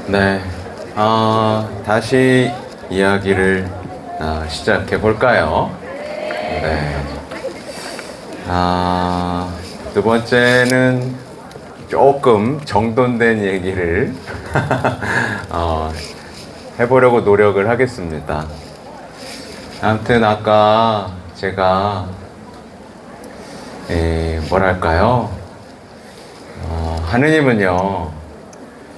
네, 다시 이야기를 시작해 볼까요? 네, 두 번째는 조금 정돈된 얘기를 어, 해보려고 노력을 하겠습니다. 아무튼 아까 제가 뭐랄까요? 하느님은요,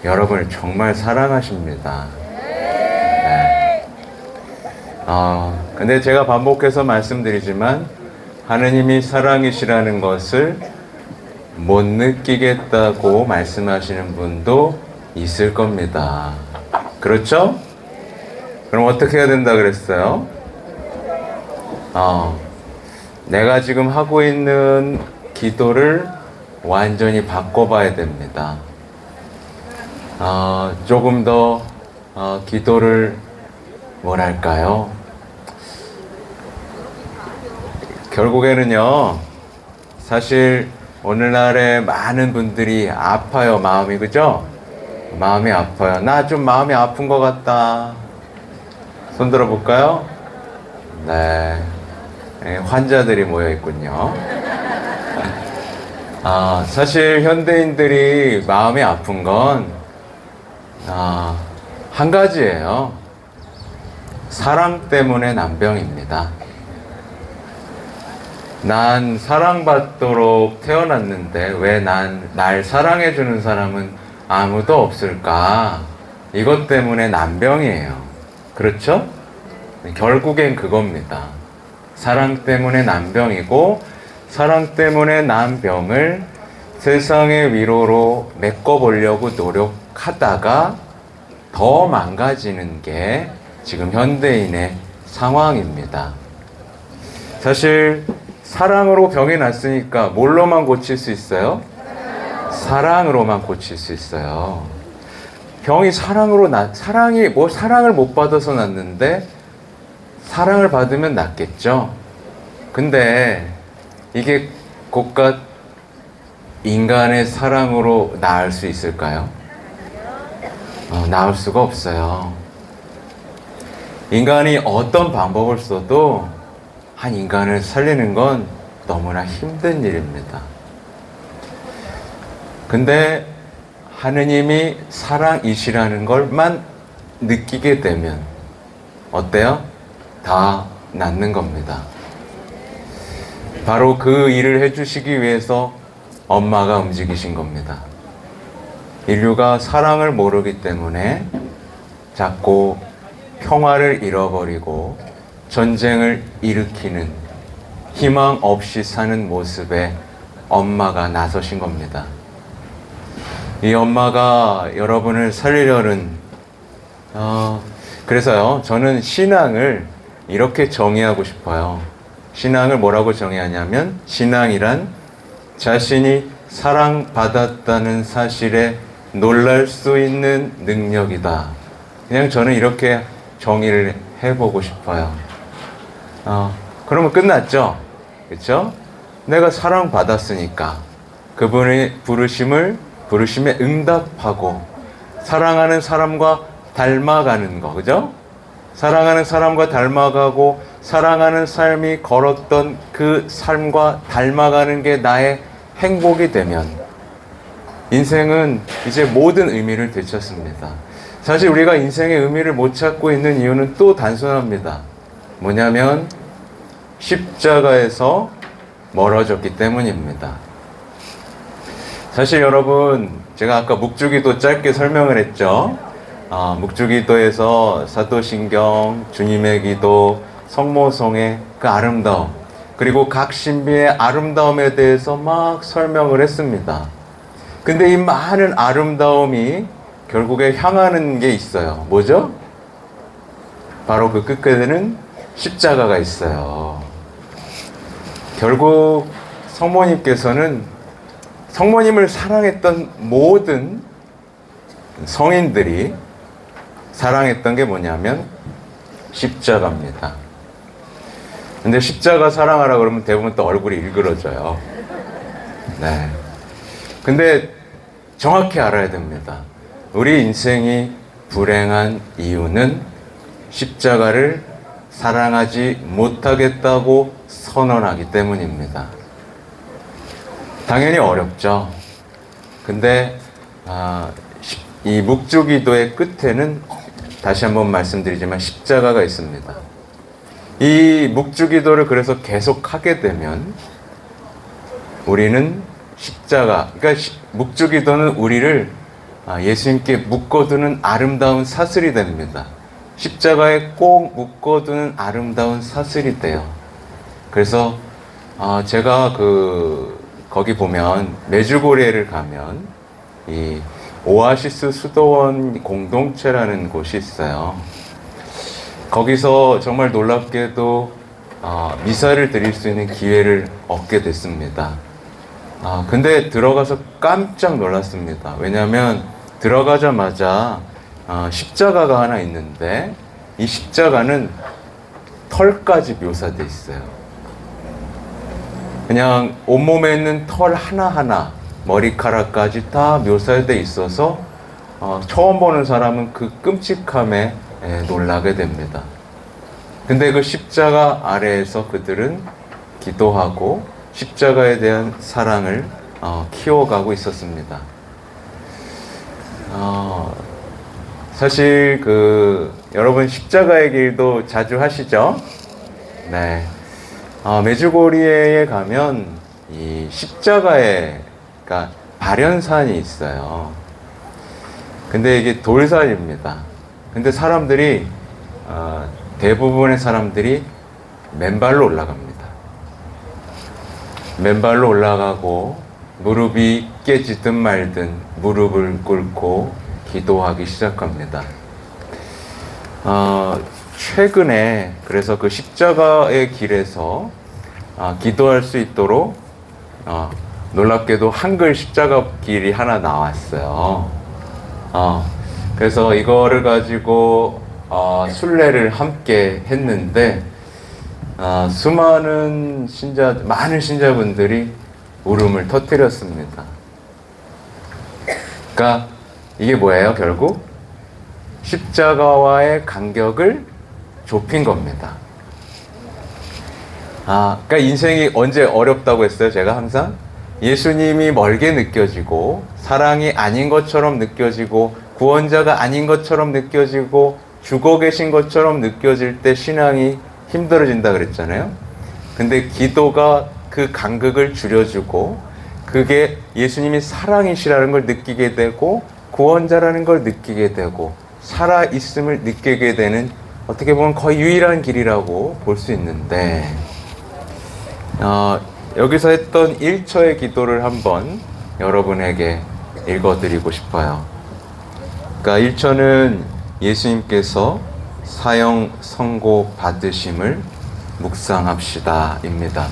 여러분을 정말 사랑하십니다. 네. 근데 제가 반복해서 말씀드리지만 하느님이 사랑이시라는 것을 못 느끼겠다고 말씀하시는 분도 있을 겁니다. 그렇죠? 그럼 어떻게 해야 된다 그랬어요? 내가 지금 하고 있는 기도를 완전히 바꿔봐야 됩니다. 조금 더 기도를 뭐랄까요? 결국에는요, 사실 오늘날에 많은 분들이 아파요, 마음이. 그죠? 마음이 아파요. 나 좀 마음이 아픈 것 같다. 손 들어볼까요? 네, 환자들이 모여 있군요. 사실 현대인들이 마음이 아픈 건 한 가지예요. 사랑 때문에 난병입니다. 난 사랑받도록 태어났는데 왜 날 사랑해주는 사람은 아무도 없을까? 이것 때문에 난병이에요. 그렇죠? 결국엔 그겁니다. 사랑 때문에 난병이고, 사랑 때문에 난 병을 세상의 위로로 메꿔보려고 노력하다가 더 망가지는 게 지금 현대인의 상황입니다. 사실 사랑으로 병이 났으니까 뭘로만 고칠 수 있어요? 사랑으로만 고칠 수 있어요. 병이 사랑을 못 받아서 났는데 사랑을 받으면 낫겠죠? 근데 이게 곧가 인간의 사랑으로 나을 수 있을까요? 나을 수가 없어요. 인간이 어떤 방법을 써도 한 인간을 살리는 건 너무나 힘든 일입니다. 근데 하느님이 사랑이시라는 걸만 느끼게 되면 어때요? 다 낫는 겁니다. 바로 그 일을 해주시기 위해서 엄마가 움직이신 겁니다. 인류가 사랑을 모르기 때문에 자꾸 평화를 잃어버리고 전쟁을 일으키는 희망 없이 사는 모습에 엄마가 나서신 겁니다. 이 엄마가 여러분을 살리려는 그래서요, 저는 신앙을 이렇게 정의하고 싶어요. 신앙을 뭐라고 정의하냐면, 신앙이란 자신이 사랑받았다는 사실에 놀랄 수 있는 능력이다. 그냥 저는 이렇게 정의를 해보고 싶어요. 그러면 끝났죠? 그렇죠? 내가 사랑받았으니까 그분의 부르심에 응답하고 사랑하는 사람과 닮아가는 거, 그죠? 사랑하는 사람과 닮아가고 사랑하는 삶이 걸었던 그 삶과 닮아가는 게 나의 행복이 되면 인생은 이제 모든 의미를 되찾습니다. 사실 우리가 인생의 의미를 못 찾고 있는 이유는 또 단순합니다. 뭐냐면 십자가에서 멀어졌기 때문입니다. 사실 여러분, 제가 아까 묵주기도 짧게 설명을 했죠. 묵주기도에서 사도신경, 주님의 기도, 성모성의 그 아름다움, 그리고 각 신비의 아름다움에 대해서 막 설명을 했습니다. 근데 이 많은 아름다움이 결국에 향하는 게 있어요. 뭐죠? 바로 그 끝에는 십자가가 있어요. 결국 성모님께서는 성모님을 사랑했던 모든 성인들이 사랑했던 게 뭐냐면 십자가입니다. 근데 십자가 사랑하라 그러면 대부분 또 얼굴이 일그러져요. 네. 근데 정확히 알아야 됩니다. 우리 인생이 불행한 이유는 십자가를 사랑하지 못하겠다고 선언하기 때문입니다. 당연히 어렵죠. 근데 이 묵주기도의 끝에는 다시 한번 말씀드리지만 십자가가 있습니다. 이 묵주기도를 그래서 계속 하게 되면 우리는 십자가, 그러니까 묵주기도는 우리를 예수님께 묶어두는 아름다운 사슬이 됩니다. 십자가에 꼭 묶어두는 아름다운 사슬이 돼요. 그래서 제가 거기 보면 메주고리에를 가면 이 오아시스 수도원 공동체라는 곳이 있어요. 거기서 정말 놀랍게도 미사를 드릴 수 있는 기회를 얻게 됐습니다. 근데 들어가서 깜짝 놀랐습니다. 왜냐하면 들어가자마자 십자가가 하나 있는데 이 십자가는 털까지 묘사되어 있어요. 그냥 온몸에 있는 털 하나하나, 머리카락까지 다 묘사되어 있어서 처음 보는 사람은 그 끔찍함에 놀라게 됩니다. 근데 그 십자가 아래에서 그들은 기도하고 십자가에 대한 사랑을 키워가고 있었습니다. 사실 여러분 십자가의 길도 자주 하시죠? 네. 메주고리에 가면 이 십자가에 그러니까 발연산이 있어요. 근데 이게 돌산입니다. 근데 사람들이 대부분의 사람들이 맨발로 올라갑니다. 맨발로 올라가고 무릎이 깨지든 말든 무릎을 꿇고 기도하기 시작합니다. 최근에 그래서 그 십자가의 길에서 기도할 수 있도록 놀랍게도 한글 십자가 길이 하나 나왔어요. 그래서 이거를 가지고 순례를 함께 했는데 많은 신자분들이 울음을 터뜨렸습니다. 그러니까 이게 뭐예요? 결국 십자가와의 간격을 좁힌 겁니다. 그러니까 인생이 언제 어렵다고 했어요? 제가 항상 예수님이 멀게 느껴지고 사랑이 아닌 것처럼 느껴지고 구원자가 아닌 것처럼 느껴지고 죽어 계신 것처럼 느껴질 때 신앙이 힘들어진다 그랬잖아요. 근데 기도가 그 간극을 줄여주고 그게 예수님이 사랑이시라는 걸 느끼게 되고 구원자라는 걸 느끼게 되고 살아있음을 느끼게 되는 어떻게 보면 거의 유일한 길이라고 볼 수 있는데 여기서 했던 1초의 기도를 한번 여러분에게 읽어드리고 싶어요. 그러니까 1초는 예수님께서 사형 선고 받으심을 묵상합시다 입니다.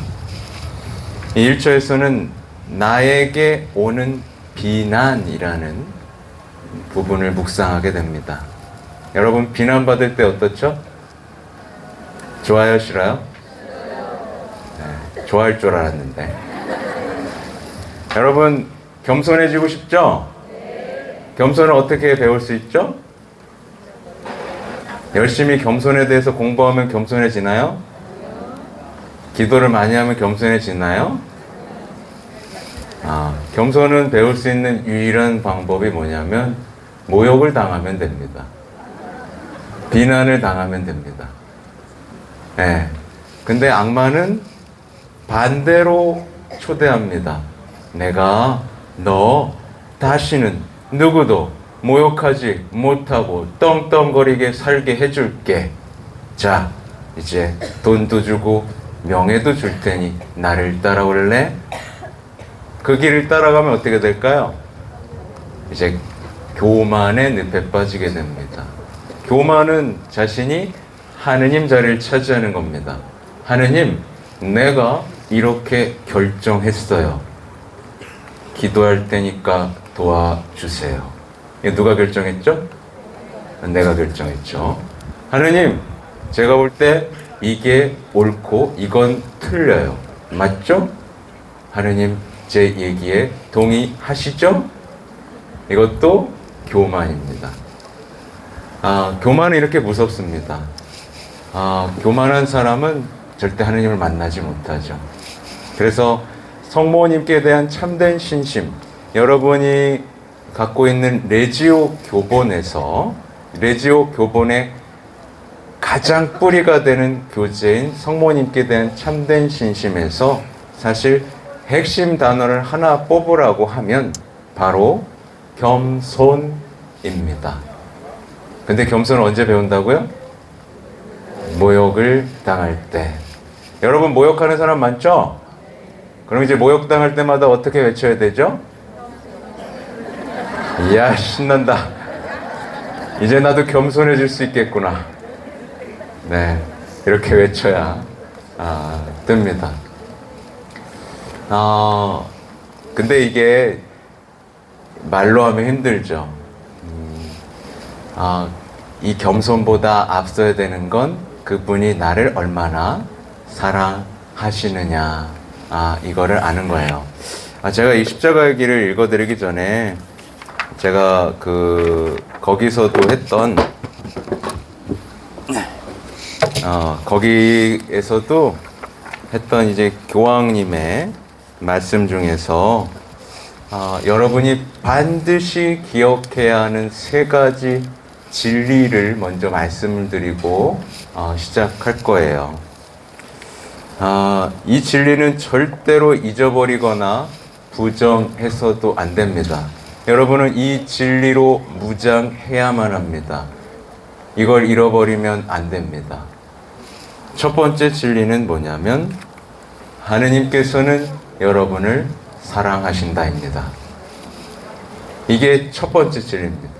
이 1초에서는 나에게 오는 비난이라는 부분을 묵상하게 됩니다. 여러분 비난받을 때 어떻죠? 좋아요, 싫어요? 네, 좋아할 줄 알았는데. 여러분 겸손해지고 싶죠? 겸손을 어떻게 배울 수 있죠? 열심히 겸손에 대해서 공부하면 겸손해지나요? 기도를 많이 하면 겸손해지나요? 겸손은 배울 수 있는 유일한 방법이 뭐냐면 모욕을 당하면 됩니다. 비난을 당하면 됩니다. 네. 근데 악마는 반대로 초대합니다. 내가 너 다시는 누구도 모욕하지 못하고 떵떵거리게 살게 해줄게. 자, 이제 돈도 주고 명예도 줄 테니 나를 따라올래? 그 길을 따라가면 어떻게 될까요? 이제 교만의 늪에 빠지게 됩니다. 교만은 자신이 하느님 자리를 차지하는 겁니다. 하느님, 내가 이렇게 결정했어요. 기도할 테니까 도와주세요. 누가 결정했죠? 내가 결정했죠. 하느님, 제가 볼 때 이게 옳고 이건 틀려요. 맞죠? 하느님, 제 얘기에 동의하시죠? 이것도 교만입니다. 교만은 이렇게 무섭습니다. 교만한 사람은 절대 하느님을 만나지 못하죠. 그래서 성모님께 대한 참된 신심, 여러분이 갖고 있는 레지오 교본의 가장 뿌리가 되는 교재인 성모님께 대한 참된 신심에서 사실 핵심 단어를 하나 뽑으라고 하면 바로 겸손입니다. 근데 겸손을 언제 배운다고요? 모욕을 당할 때. 여러분 모욕하는 사람 많죠? 그럼 이제 모욕당할 때마다 어떻게 외쳐야 되죠? 이야, 신난다. 이제 나도 겸손해질 수 있겠구나. 네, 이렇게 외쳐야 뜹니다. 근데 이게 말로 하면 힘들죠. 이 겸손보다 앞서야 되는 건 그분이 나를 얼마나 사랑하시느냐, 이거를 아는 거예요. 제가 이 십자가의 길을 읽어드리기 전에 제가 거기서도 했던 거기에서도 했던 이제 교황님의 말씀 중에서 여러분이 반드시 기억해야 하는 세 가지 진리를 먼저 말씀을 드리고 시작할 거예요. 이 진리는 절대로 잊어버리거나 부정해서도 안 됩니다. 여러분은 이 진리로 무장해야만 합니다. 이걸 잃어버리면 안 됩니다. 첫 번째 진리는 뭐냐면 하느님께서는 여러분을 사랑하신다입니다. 이게 첫 번째 진리입니다.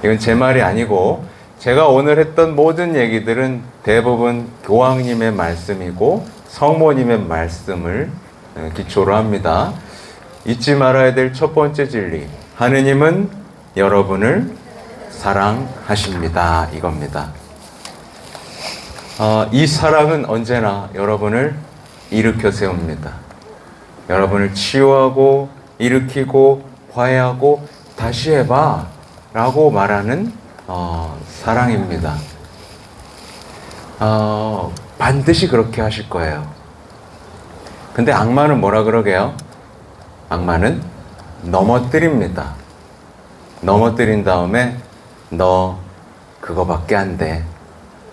이건 제 말이 아니고 제가 오늘 했던 모든 얘기들은 대부분 교황님의 말씀이고 성모님의 말씀을 기초로 합니다. 잊지 말아야 될 첫 번째 진리, 하느님은 여러분을 사랑하십니다. 이겁니다. 이 사랑은 언제나 여러분을 일으켜 세웁니다. 여러분을 치유하고 일으키고 화해하고 다시 해봐 라고 말하는 사랑입니다. 반드시 그렇게 하실 거예요. 근데 악마는 뭐라 그러게요? 악마는 넘어뜨립니다. 넘어뜨린 다음에 너 그거밖에 안 돼.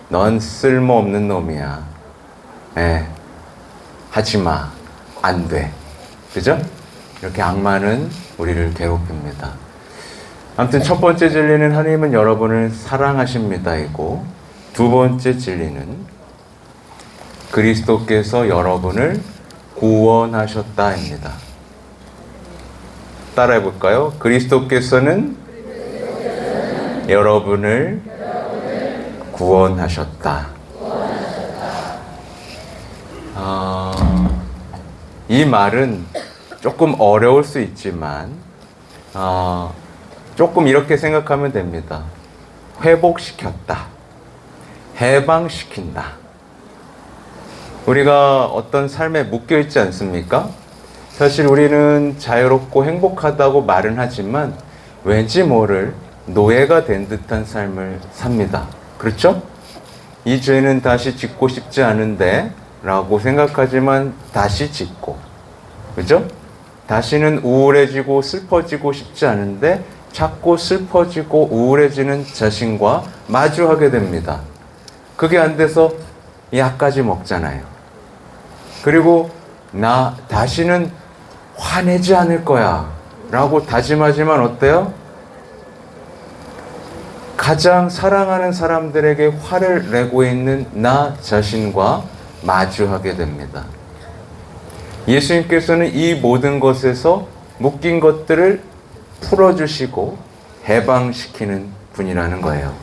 넌 쓸모없는 놈이야. 하지마. 안 돼. 그죠? 이렇게 악마는 우리를 괴롭힙니다. 아무튼 첫 번째 진리는 하나님은 여러분을 사랑하십니다이고, 두 번째 진리는 그리스도께서 여러분을 구원하셨다입니다. 따라해 볼까요? 그리스도께서는 여러분을 구원하셨다. 이 말은 조금 어려울 수 있지만 조금 이렇게 생각하면 됩니다. 회복시켰다. 해방시킨다. 우리가 어떤 삶에 묶여 있지 않습니까? 사실 우리는 자유롭고 행복하다고 말은 하지만 왠지 모를 노예가 된 듯한 삶을 삽니다. 그렇죠? 이 죄는 다시 짓고 싶지 않은데 라고 생각하지만 다시 짓고, 그죠? 다시는 우울해지고 슬퍼지고 싶지 않은데 자꾸 슬퍼지고 우울해지는 자신과 마주하게 됩니다. 그게 안 돼서 약까지 먹잖아요. 그리고 나 다시는 화내지 않을 거야 라고 다짐하지만 어때요? 가장 사랑하는 사람들에게 화를 내고 있는 나 자신과 마주하게 됩니다. 예수님께서는 이 모든 것에서 묶인 것들을 풀어주시고 해방시키는 분이라는 거예요.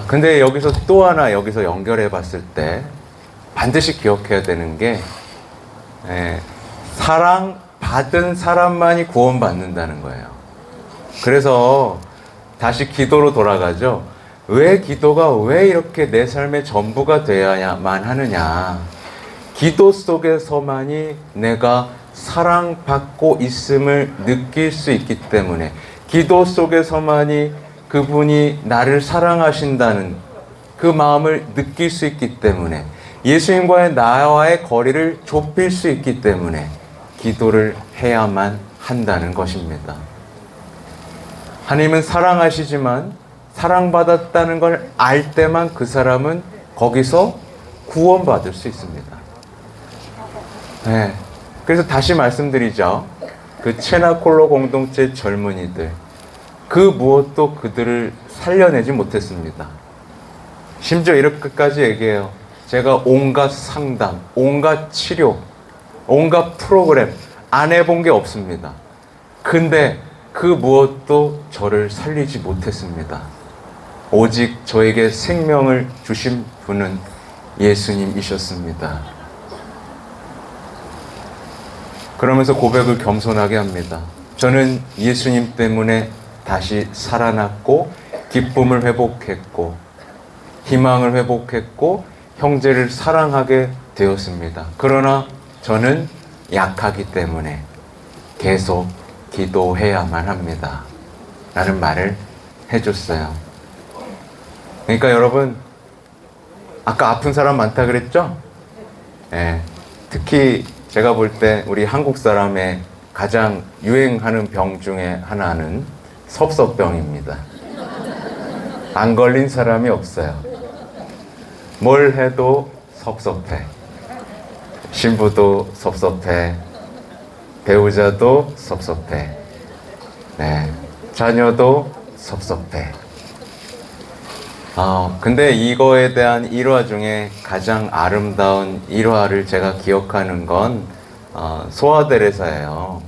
근데 여기서 또 하나 여기서 연결해 봤을 때 반드시 기억해야 되는 게 사랑받은 사람만이 구원받는다는 거예요. 그래서 다시 기도로 돌아가죠. 왜 기도가 왜 이렇게 내 삶의 전부가 되어야만 하느냐. 기도 속에서만이 내가 사랑받고 있음을 느낄 수 있기 때문에, 기도 속에서만이 그분이 나를 사랑하신다는 그 마음을 느낄 수 있기 때문에, 예수님과의 나와의 거리를 좁힐 수 있기 때문에 기도를 해야만 한다는 것입니다. 하나님은 사랑하시지만 사랑받았다는 걸 알 때만 그 사람은 거기서 구원받을 수 있습니다. 네. 그래서 다시 말씀드리죠. 그 체나콜로 공동체 젊은이들, 그 무엇도 그들을 살려내지 못했습니다. 심지어 이렇게까지 얘기해요. 제가 온갖 상담, 온갖 치료, 온갖 프로그램 안 해본 게 없습니다. 근데 그 무엇도 저를 살리지 못했습니다. 오직 저에게 생명을 주신 분은 예수님이셨습니다. 그러면서 고백을 겸손하게 합니다. 저는 예수님 때문에 다시 살아났고, 기쁨을 회복했고, 희망을 회복했고, 형제를 사랑하게 되었습니다. 그러나 저는 약하기 때문에 계속 기도해야만 합니다. 라는 말을 해줬어요. 그러니까 여러분, 아까 아픈 사람 많다 그랬죠? 예, 특히 제가 볼 때 우리 한국 사람의 가장 유행하는 병 중에 하나는 섭섭병입니다. 안 걸린 사람이 없어요. 뭘 해도 섭섭해. 신부도 섭섭해. 배우자도 섭섭해. 네, 자녀도 섭섭해. 근데 이거에 대한 일화 중에 가장 아름다운 일화를 제가 기억하는 건 소아데레사예요.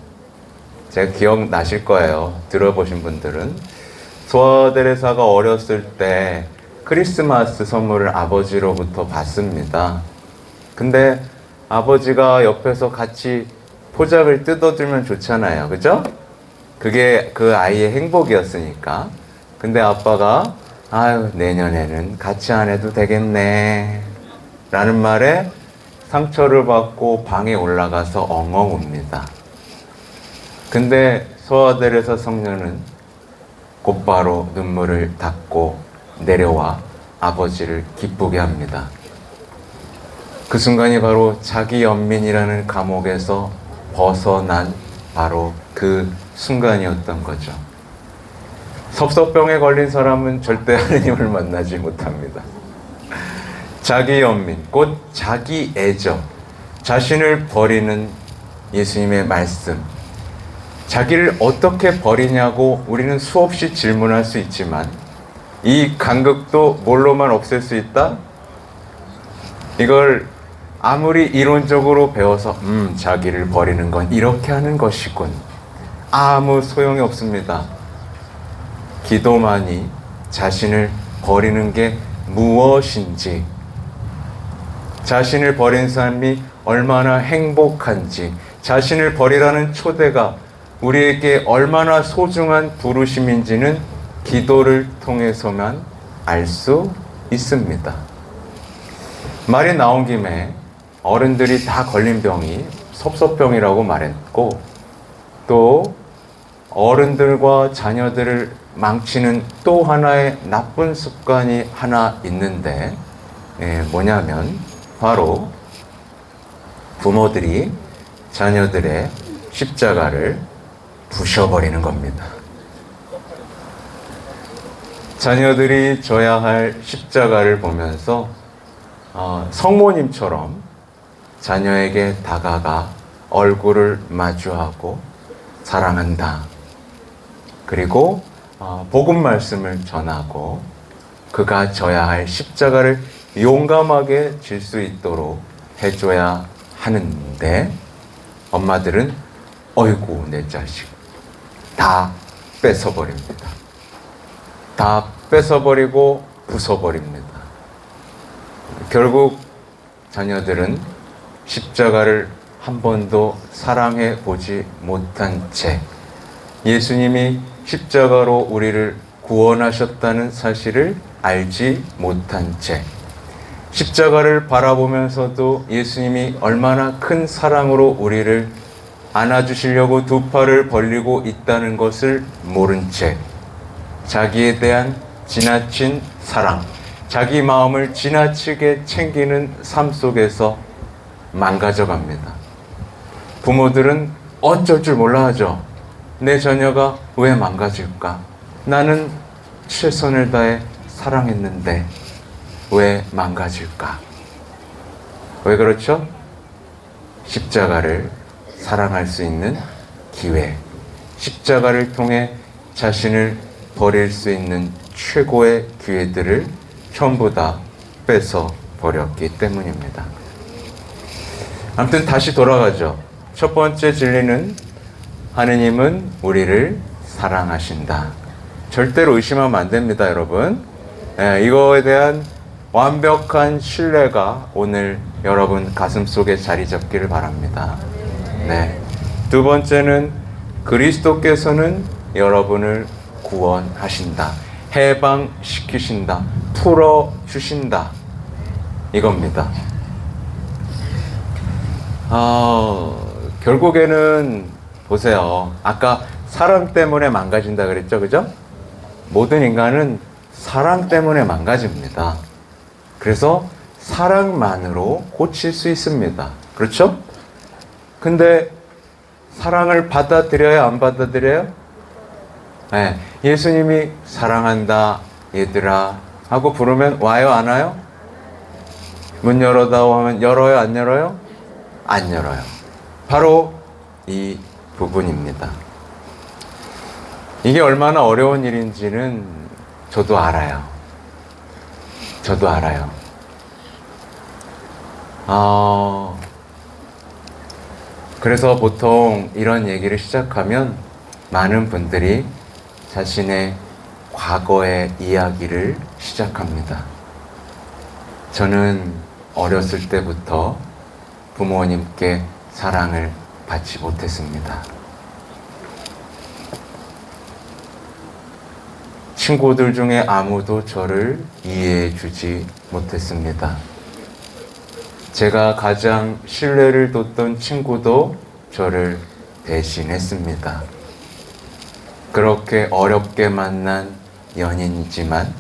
제가 기억나실 거예요. 들어보신 분들은. 소아데레사가 어렸을 때 크리스마스 선물을 아버지로부터 받습니다. 근데 아버지가 옆에서 같이 포장을 뜯어주면 좋잖아요. 그죠? 그게 그 아이의 행복이었으니까. 근데 아빠가 아유, 내년에는 같이 안 해도 되겠네 라는 말에 상처를 받고 방에 올라가서 엉엉 웁니다. 근데 소아데레사 성녀는 곧바로 눈물을 닦고 내려와 아버지를 기쁘게 합니다. 그 순간이 바로 자기 연민이라는 감옥에서 벗어난 바로 그 순간이었던 거죠. 섭섭병에 걸린 사람은 절대 하느님을 만나지 못합니다. 자기 연민, 곧 자기 애정, 자신을 버리는 예수님의 말씀. 자기를 어떻게 버리냐고 우리는 수없이 질문할 수 있지만, 이 간극도 뭘로만 없앨 수 있다? 이걸 아무리 이론적으로 배워서 자기를 버리는 건 이렇게 하는 것이군, 아무 소용이 없습니다. 기도만이 자신을 버리는 게 무엇인지, 자신을 버린 삶이 얼마나 행복한지, 자신을 버리라는 초대가 우리에게 얼마나 소중한 부르심인지는 기도를 통해서만 알 수 있습니다. 말이 나온 김에 어른들이 다 걸린 병이 섭섭병이라고 말했고, 또 어른들과 자녀들을 망치는 또 하나의 나쁜 습관이 하나 있는데, 뭐냐면 바로 부모들이 자녀들의 십자가를 부셔버리는 겁니다. 자녀들이 져야 할 십자가를 보면서 성모님처럼 자녀에게 다가가 얼굴을 마주하고 사랑한다, 그리고 복음 말씀을 전하고 그가 져야 할 십자가를 용감하게 질 수 있도록 해줘야 하는데, 엄마들은 어이구 내 자식 다 뺏어버립니다. 다 뺏어버리고 부숴버립니다. 결국 자녀들은 십자가를 한 번도 사랑해 보지 못한 채, 예수님이 십자가로 우리를 구원하셨다는 사실을 알지 못한 채, 십자가를 바라보면서도 예수님이 얼마나 큰 사랑으로 우리를 안아주시려고 두 팔을 벌리고 있다는 것을 모른 채 자기에 대한 지나친 사랑, 자기 마음을 지나치게 챙기는 삶 속에서 망가져갑니다. 부모들은 어쩔 줄 몰라 하죠. 내 자녀가 왜 망가질까? 나는 최선을 다해 사랑했는데 왜 망가질까? 왜 그렇죠? 십자가를 사랑할 수 있는 기회, 십자가를 통해 자신을 버릴 수 있는 최고의 기회들을 전부 다 뺏어 버렸기 때문입니다. 아무튼 다시 돌아가죠. 첫 번째 진리는 하느님은 우리를 사랑하신다. 절대로 의심하면 안 됩니다, 여러분. 이거에 대한 완벽한 신뢰가 오늘 여러분 가슴 속에 자리 잡기를 바랍니다. 네. 두 번째는 그리스도께서는 여러분을 구원하신다. 해방시키신다. 풀어주신다. 이겁니다. 결국에는 보세요. 아까 사람 때문에 망가진다 그랬죠, 그죠? 모든 인간은 사랑 때문에 망가집니다. 그래서 사랑만으로 고칠 수 있습니다. 그렇죠? 근데 사랑을 받아들여요, 안 받아들여요? 네, 예수님이 사랑한다 얘들아 하고 부르면 와요, 안 와요? 문 열어다오 하면 열어요, 안 열어요? 안 열어요. 바로 이 부분입니다. 이게 얼마나 어려운 일인지는 저도 알아요. 저도 알아요. 그래서 보통 이런 얘기를 시작하면 많은 분들이 자신의 과거의 이야기를 시작합니다. 저는 어렸을 때부터 부모님께 사랑을 받지 못했습니다. 친구들 중에 아무도 저를 이해해 주지 못했습니다. 제가 가장 신뢰를 뒀던 친구도 저를 배신했습니다. 그렇게 어렵게 만난 연인이지만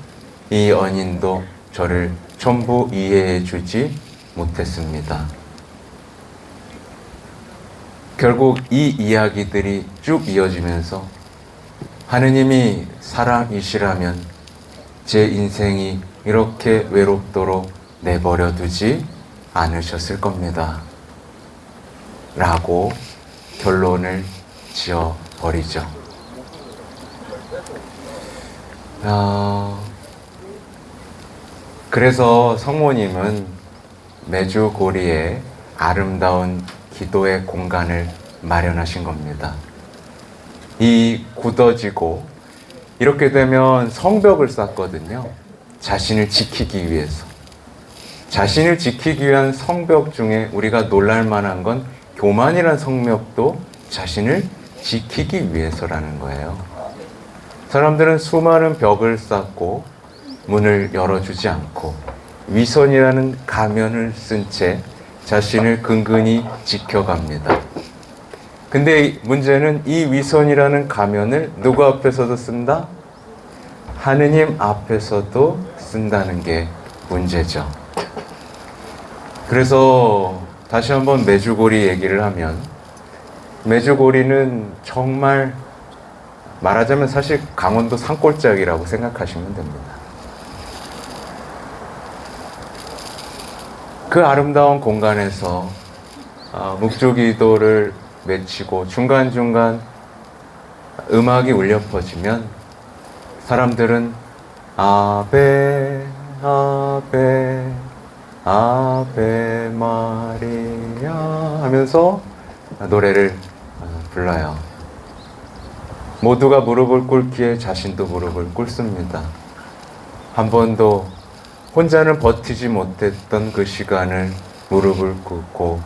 이 연인도 저를 전부 이해해 주지 못했습니다. 결국 이 이야기들이 쭉 이어지면서 하느님이 사랑이시라면 제 인생이 이렇게 외롭도록 내버려 두지 않으셨을 겁니다. 라고 결론을 지어버리죠. 그래서 성모님은 메주고리에 아름다운 기도의 공간을 마련하신 겁니다. 이 굳어지고 이렇게 되면 성벽을 쌓거든요. 자신을 지키기 위해서. 자신을 지키기 위한 성벽 중에 우리가 놀랄 만한 건 교만이라는 성벽도 자신을 지키기 위해서라는 거예요. 사람들은 수많은 벽을 쌓고 문을 열어주지 않고 위선이라는 가면을 쓴 채 자신을 근근히 지켜갑니다. 근데 문제는 이 위선이라는 가면을 누구 앞에서도 쓴다? 하느님 앞에서도 쓴다는 게 문제죠. 그래서 다시 한번 메주고리 얘기를 하면 메주고리는 정말 말하자면 사실 강원도 산골짜기라고 생각하시면 됩니다. 그 아름다운 공간에서 묵주기도를 외치고 중간중간 음악이 울려 퍼지면 사람들은 아베 아베 아베 마리아 하면서 노래를 불러요. 모두가 무릎을 꿇기에 자신도 무릎을 꿇습니다. 한 번도 혼자는 버티지 못했던 그 시간을 무릎을 꿇고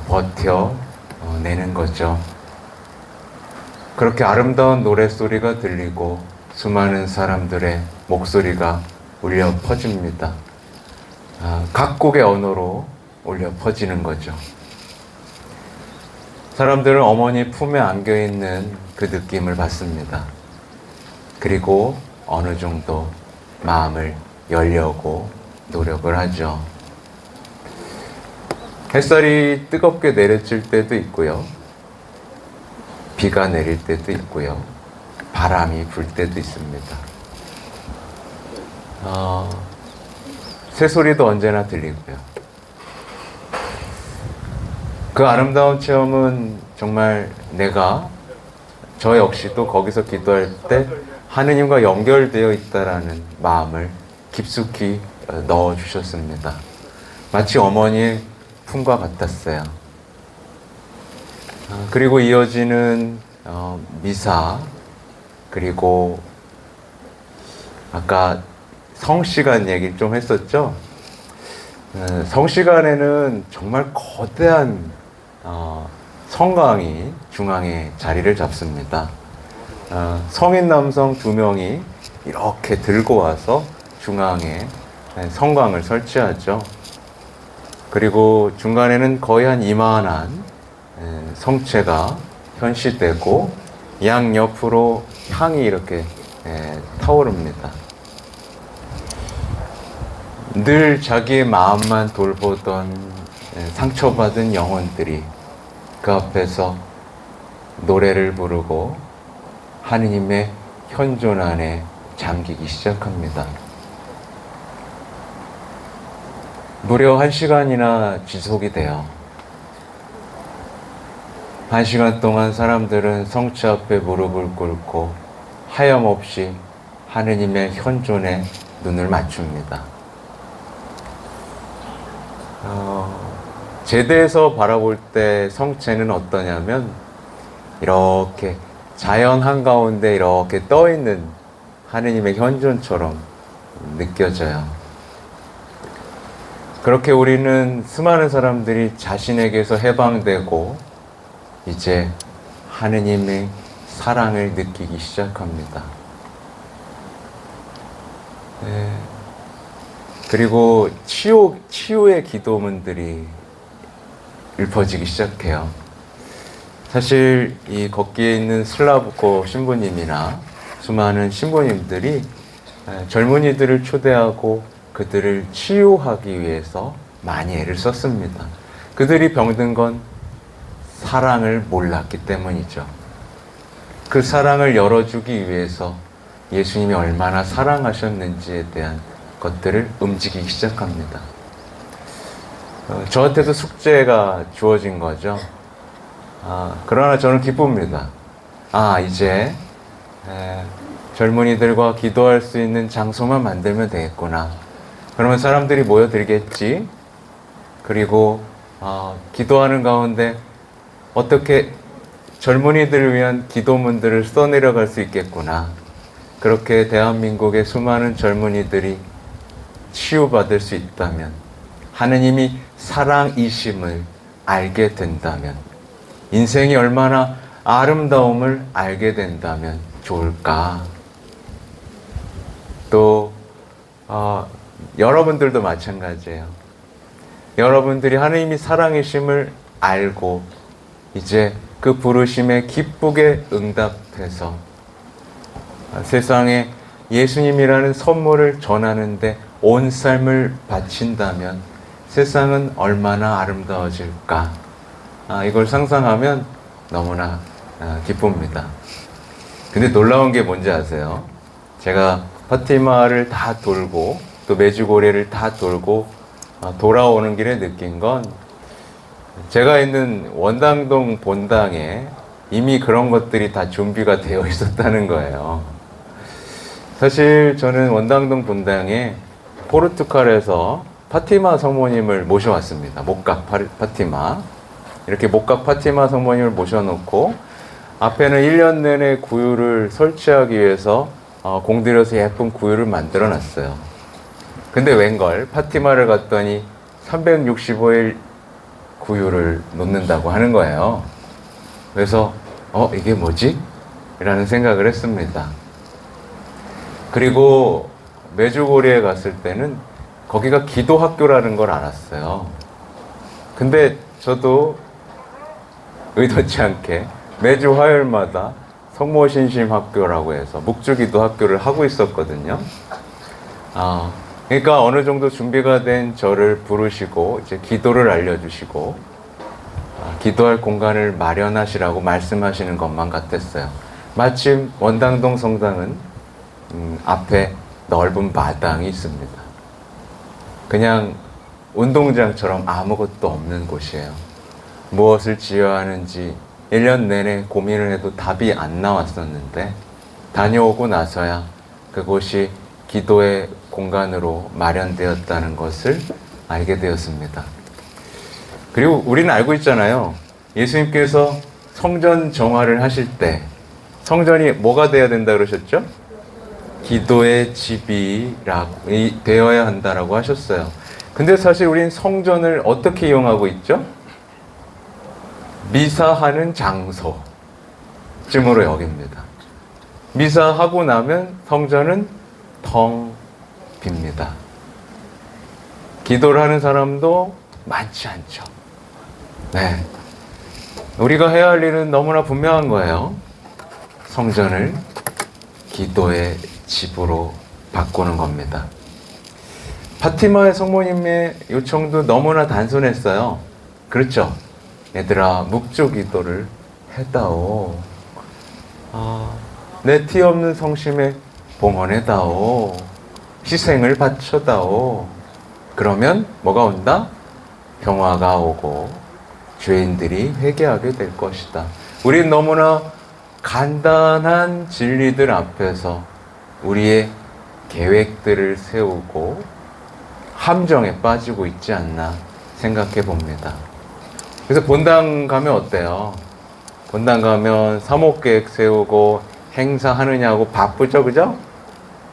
버텨내는 거죠. 그렇게 아름다운 노랫소리가 들리고 수많은 사람들의 목소리가 울려 퍼집니다. 각국의 언어로 울려 퍼지는 거죠. 사람들은 어머니 품에 안겨있는 그 느낌을 받습니다. 그리고 어느 정도 마음을 열려고 노력을 하죠. 햇살이 뜨겁게 내려칠 때도 있고요. 비가 내릴 때도 있고요. 바람이 불 때도 있습니다. 새소리도 언제나 들리고요. 그 아름다운 체험은 정말 저 역시도 거기서 기도할 때 하느님과 연결되어 있다라는 마음을 깊숙이 넣어주셨습니다. 마치 어머니의 품과 같았어요. 그리고 이어지는 미사, 그리고 아까 성시간 얘기 좀 했었죠. 성시간에는 정말 거대한 성강이 중앙에 자리를 잡습니다. 성인 남성 2명이 이렇게 들고 와서 중앙에 성강을 설치하죠. 그리고 중간에는 거의 한 이만한 성체가 현시되고 양옆으로 향이 이렇게 타오릅니다. 늘 자기의 마음만 돌보던 상처받은 영혼들이 그 앞에서 노래를 부르고 하느님의 현존 안에 잠기기 시작합니다. 무려 1시간이나 지속이 돼요. 1시간 동안 사람들은 성체 앞에 무릎을 꿇고 하염없이 하느님의 현존에 눈을 맞춥니다. 제대에서 바라볼 때 성체는 어떠냐면 이렇게 자연 한가운데 이렇게 떠있는 하느님의 현존처럼 느껴져요. 그렇게 우리는 수많은 사람들이 자신에게서 해방되고 이제 하느님의 사랑을 느끼기 시작합니다. 그리고 치유의 기도문들이 읊어지기 시작해요. 사실 이 거기에 있는 슬라브코 신부님이나 수많은 신부님들이 젊은이들을 초대하고 그들을 치유하기 위해서 많이 애를 썼습니다. 그들이 병든 건 사랑을 몰랐기 때문이죠. 그 사랑을 열어주기 위해서 예수님이 얼마나 사랑하셨는지에 대한 것들을 움직이기 시작합니다. 저한테도 숙제가 주어진 거죠. 그러나 저는 기쁩니다. 이제 젊은이들과 기도할 수 있는 장소만 만들면 되겠구나. 그러면 사람들이 모여들겠지. 그리고 기도하는 가운데 어떻게 젊은이들을 위한 기도문들을 써내려갈 수 있겠구나. 그렇게 대한민국의 수많은 젊은이들이 치유받을 수 있다면, 하느님이 사랑이심을 알게 된다면, 인생이 얼마나 아름다움을 알게 된다면 좋을까. 또 여러분들도 마찬가지예요. 여러분들이 하느님이 사랑이심을 알고 이제 그 부르심에 기쁘게 응답해서 세상에 예수님이라는 선물을 전하는데 온 삶을 바친다면 세상은 얼마나 아름다워질까. 이걸 상상하면 너무나 기쁩니다. 근데 놀라운 게 뭔지 아세요? 제가 파티마를 다 돌고 또 메주고레를 다 돌고 돌아오는 길에 느낀 건, 제가 있는 원당동 본당에 이미 그런 것들이 다 준비가 되어 있었다는 거예요. 사실 저는 원당동 본당에 포르투갈에서 파티마 성모님을 모셔왔습니다. 목각 파티마. 이렇게 목각 파티마 성모님을 모셔놓고 앞에는 1년 내내 구유를 설치하기 위해서 공들여서 예쁜 구유를 만들어 놨어요. 근데 웬걸 파티마를 갔더니 365일 구유를 놓는다고 하는 거예요. 그래서 이게 뭐지? 라는 생각을 했습니다. 그리고 메주고리에 갔을 때는 거기가 기도학교라는 걸 알았어요. 근데 저도 의도치 않게 매주 화요일마다 성모신심 학교라고 해서 묵주기도 학교를 하고 있었거든요. 그러니까 어느 정도 준비가 된 저를 부르시고 이제 기도를 알려주시고 기도할 공간을 마련하시라고 말씀하시는 것만 같았어요. 마침 원당동 성당은 앞에 넓은 마당이 있습니다. 그냥 운동장처럼 아무것도 없는 곳이에요. 무엇을 지어야 하는지 1년 내내 고민을 해도 답이 안 나왔었는데 다녀오고 나서야 그곳이 기도의 공간으로 마련되었다는 것을 알게 되었습니다. 그리고 우리는 알고 있잖아요. 예수님께서 성전 정화를 하실 때 성전이 뭐가 되어야 된다 그러셨죠? 기도의 집이 되어야 한다라고 하셨어요. 근데 사실 우린 성전을 어떻게 이용하고 있죠? 미사하는 장소쯤으로 여깁니다. 미사하고 나면 성전은 텅 빕니다. 기도를 하는 사람도 많지 않죠. 네. 우리가 해야 할 일은 너무나 분명한 거예요. 성전을 기도의 집으로 바꾸는 겁니다. 파티마의 성모님의 요청도 너무나 단순했어요. 그렇죠? 얘들아, 묵주 기도를 해다오. 내 티 없는 성심에 봉헌해다오. 희생을 바쳐다오. 그러면 뭐가 온다? 평화가 오고 죄인들이 회개하게 될 것이다. 우린 너무나 간단한 진리들 앞에서 우리의 계획들을 세우고 함정에 빠지고 있지 않나 생각해 봅니다. 그래서 본당 가면 어때요? 본당 가면 사목계획 세우고 행사하느냐고 바쁘죠, 그죠?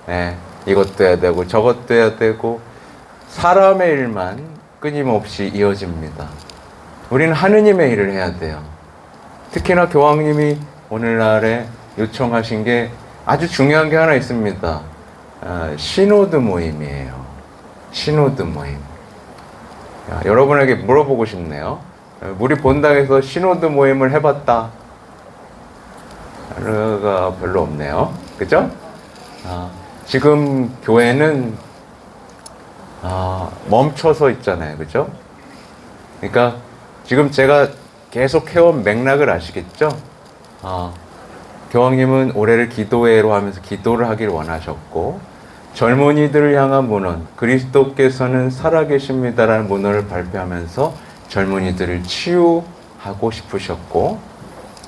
네, 이것도 해야 되고 저것도 해야 되고 사람의 일만 끊임없이 이어집니다. 우리는 하느님의 일을 해야 돼요. 특히나 교황님이 오늘날에 요청하신 게 아주 중요한 게 하나 있습니다. 시노드 모임이에요. 시노드 모임. 여러분에게 물어보고 싶네요. 우리 본당에서 시노드 모임을 해봤다. 가 별로 없네요. 그죠? 지금 교회는 멈춰서 있잖아요. 그죠? 그러니까 지금 제가 계속 해온 맥락을 아시겠죠? 교황님은 올해를 기도회로 하면서 기도를 하길 원하셨고 젊은이들을 향한 문헌, 그리스도께서는 살아계십니다라는 문헌을 발표하면서 젊은이들을 치유하고 싶으셨고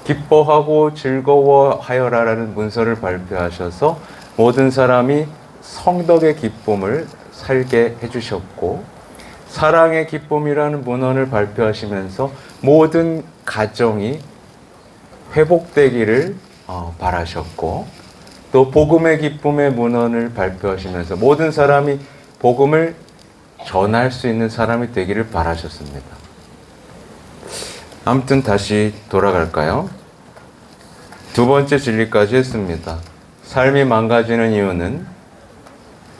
기뻐하고 즐거워하여라라는 문서를 발표하셔서 모든 사람이 성덕의 기쁨을 살게 해주셨고 사랑의 기쁨이라는 문헌을 발표하시면서 모든 가정이 회복되기를 바라셨고 또 복음의 기쁨의 문헌을 발표하시면서 모든 사람이 복음을 전할 수 있는 사람이 되기를 바라셨습니다. 아무튼 다시 돌아갈까요? 두 번째 진리까지 했습니다. 삶이 망가지는 이유는